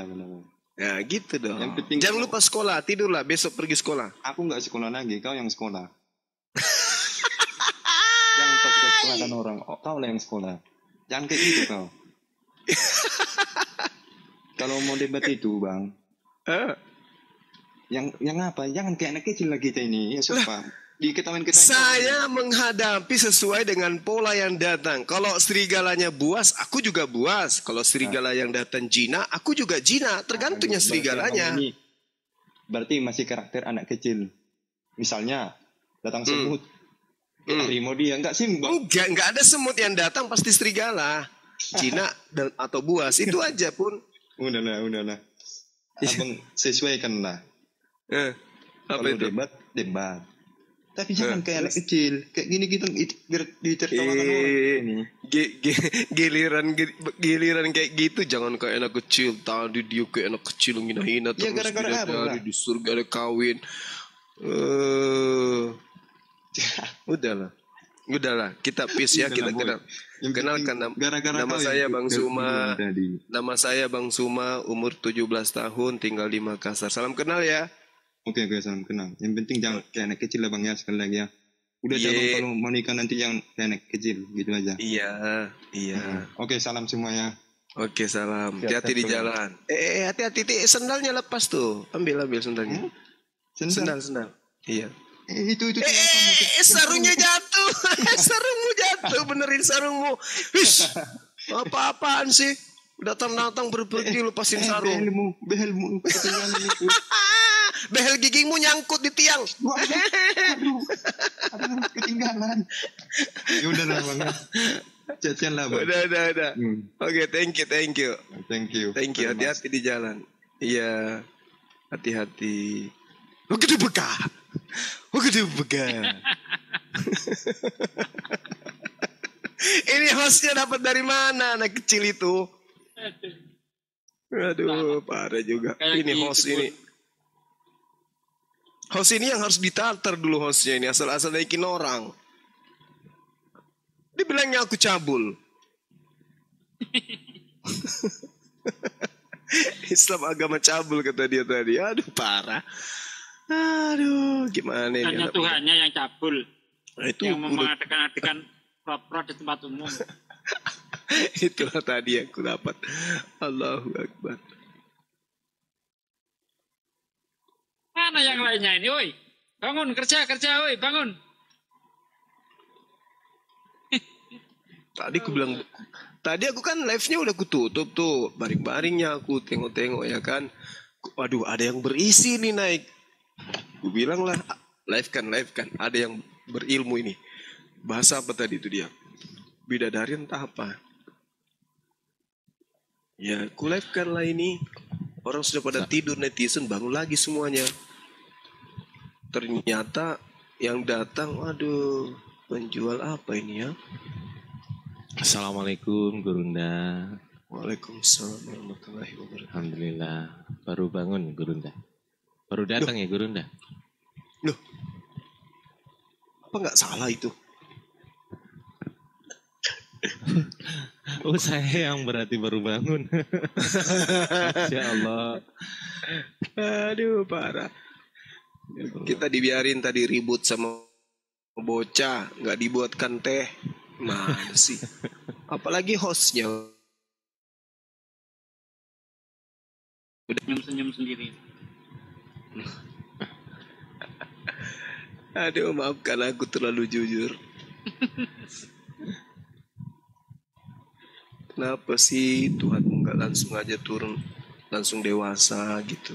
Ya gitu dong. Yang penting Jangan lupa sekolah, tidurlah besok pergi sekolah. Aku nggak sekolah lagi, kau yang sekolah. Jangan kau suka sekolahkan orang. Oh, kau lah yang sekolah. Jangan kayak gitu kau. Kalau mau debat itu bang, yang apa? Jangan kayak anak kecil lagi kita ini. Ya sumpah. Saya menghadapi sesuai dengan pola yang datang. Kalau serigalanya buas, aku juga buas. Kalau serigala yang datang jina, aku juga jina. Tergantungnya serigalanya. Berarti masih karakter anak kecil. Misalnya datang semut, harimau dia nggak sih? Nggak ada semut yang datang pasti serigala, jina atau buas. Itu aja pun. Udahlah. Abang sesuaikanlah. Kalau debat. Tapi jangan kayak anak kecil. Kayak gini kita ditertawakan orang ini. Giliran kayak gitu jangan kayak anak kecil. Tadi dia kayak anak kecil hina-hina terus gara-gara apa? Di surga ada kawin. Udahlah, kita peace ya, kita kenalkan nama saya Bang Suma. Nama saya Bang Suma, umur 17 tahun, tinggal di Makassar. Salam kenal ya. Oke, salam kenal. Yang penting jangan kayak anak kecil lah bang ya, sekali lagi ya. Udah jangan kalau mau nikah nanti yang kayak anak kecil gitu aja. Iya. Oke, salam semua ya. Oke, salam. Hati-hati di jalan. Hati-hati, sendalnya lepas tuh. Ambil sendalnya. Sendal. Iya. Itu. Sarungnya jatuh. Sarungmu jatuh, benerin sarungmu. Wish. Apa-apaan sih? Datang berpergi lepasin sarung. Behelmu. Behel gigimu nyangkut di tiang. Aduh, ketinggalan. Ya udah lah bang. Chat-chat lah bang. Udah. Oke, thank you. Thank you. Hati-hati di jalan. Iya, hati-hati. Gede begah. Ini hostnya dapat dari mana anak kecil itu? Aduh, parah juga. Ini host ini. Host ini yang harus ditatar dulu hostnya ini. Asal-asal naikin orang. Dibilangnya aku cabul. Islam agama cabul kata dia tadi. Aduh parah. Aduh gimana ini. Hanya Tuhannya yang cabul. Itu yang mengadakan prot di tempat umum. Itulah tadi yang aku dapat. Allahu Akbar. Mana yang lainnya ini, woi? Bangun, kerja, woi, bangun. Tadi aku kan live-nya udah kututup tuh. Baring-baringnya aku tengok-tengok ya kan. Waduh, ada yang berisi nih naik. Gue bilang lah, live kan. Ada yang berilmu ini. Bahasa apa tadi itu dia? Bidadari entah apa. Ya, aku live kan lah ini. Orang sudah pada tidur, netizen bangun lagi semuanya. Ternyata yang datang, waduh, penjual apa ini ya? Assalamualaikum Gurunda. Waalaikumsalam warahmatullahi wabarakatuh. Alhamdulillah, baru bangun Gurunda. Baru datang ya Gurunda. Loh, apa nggak salah itu? Oh saya yang berarti baru bangun. Masya Allah. Aduh parah. Kita dibiarin tadi ribut sama bocah, nggak dibuatkan teh. Mana sih? Apalagi hostnya. Udah senyum sendiri. Aduh maafkan aku terlalu jujur. Kenapa sih Tuhan nggak langsung aja turun, langsung dewasa gitu?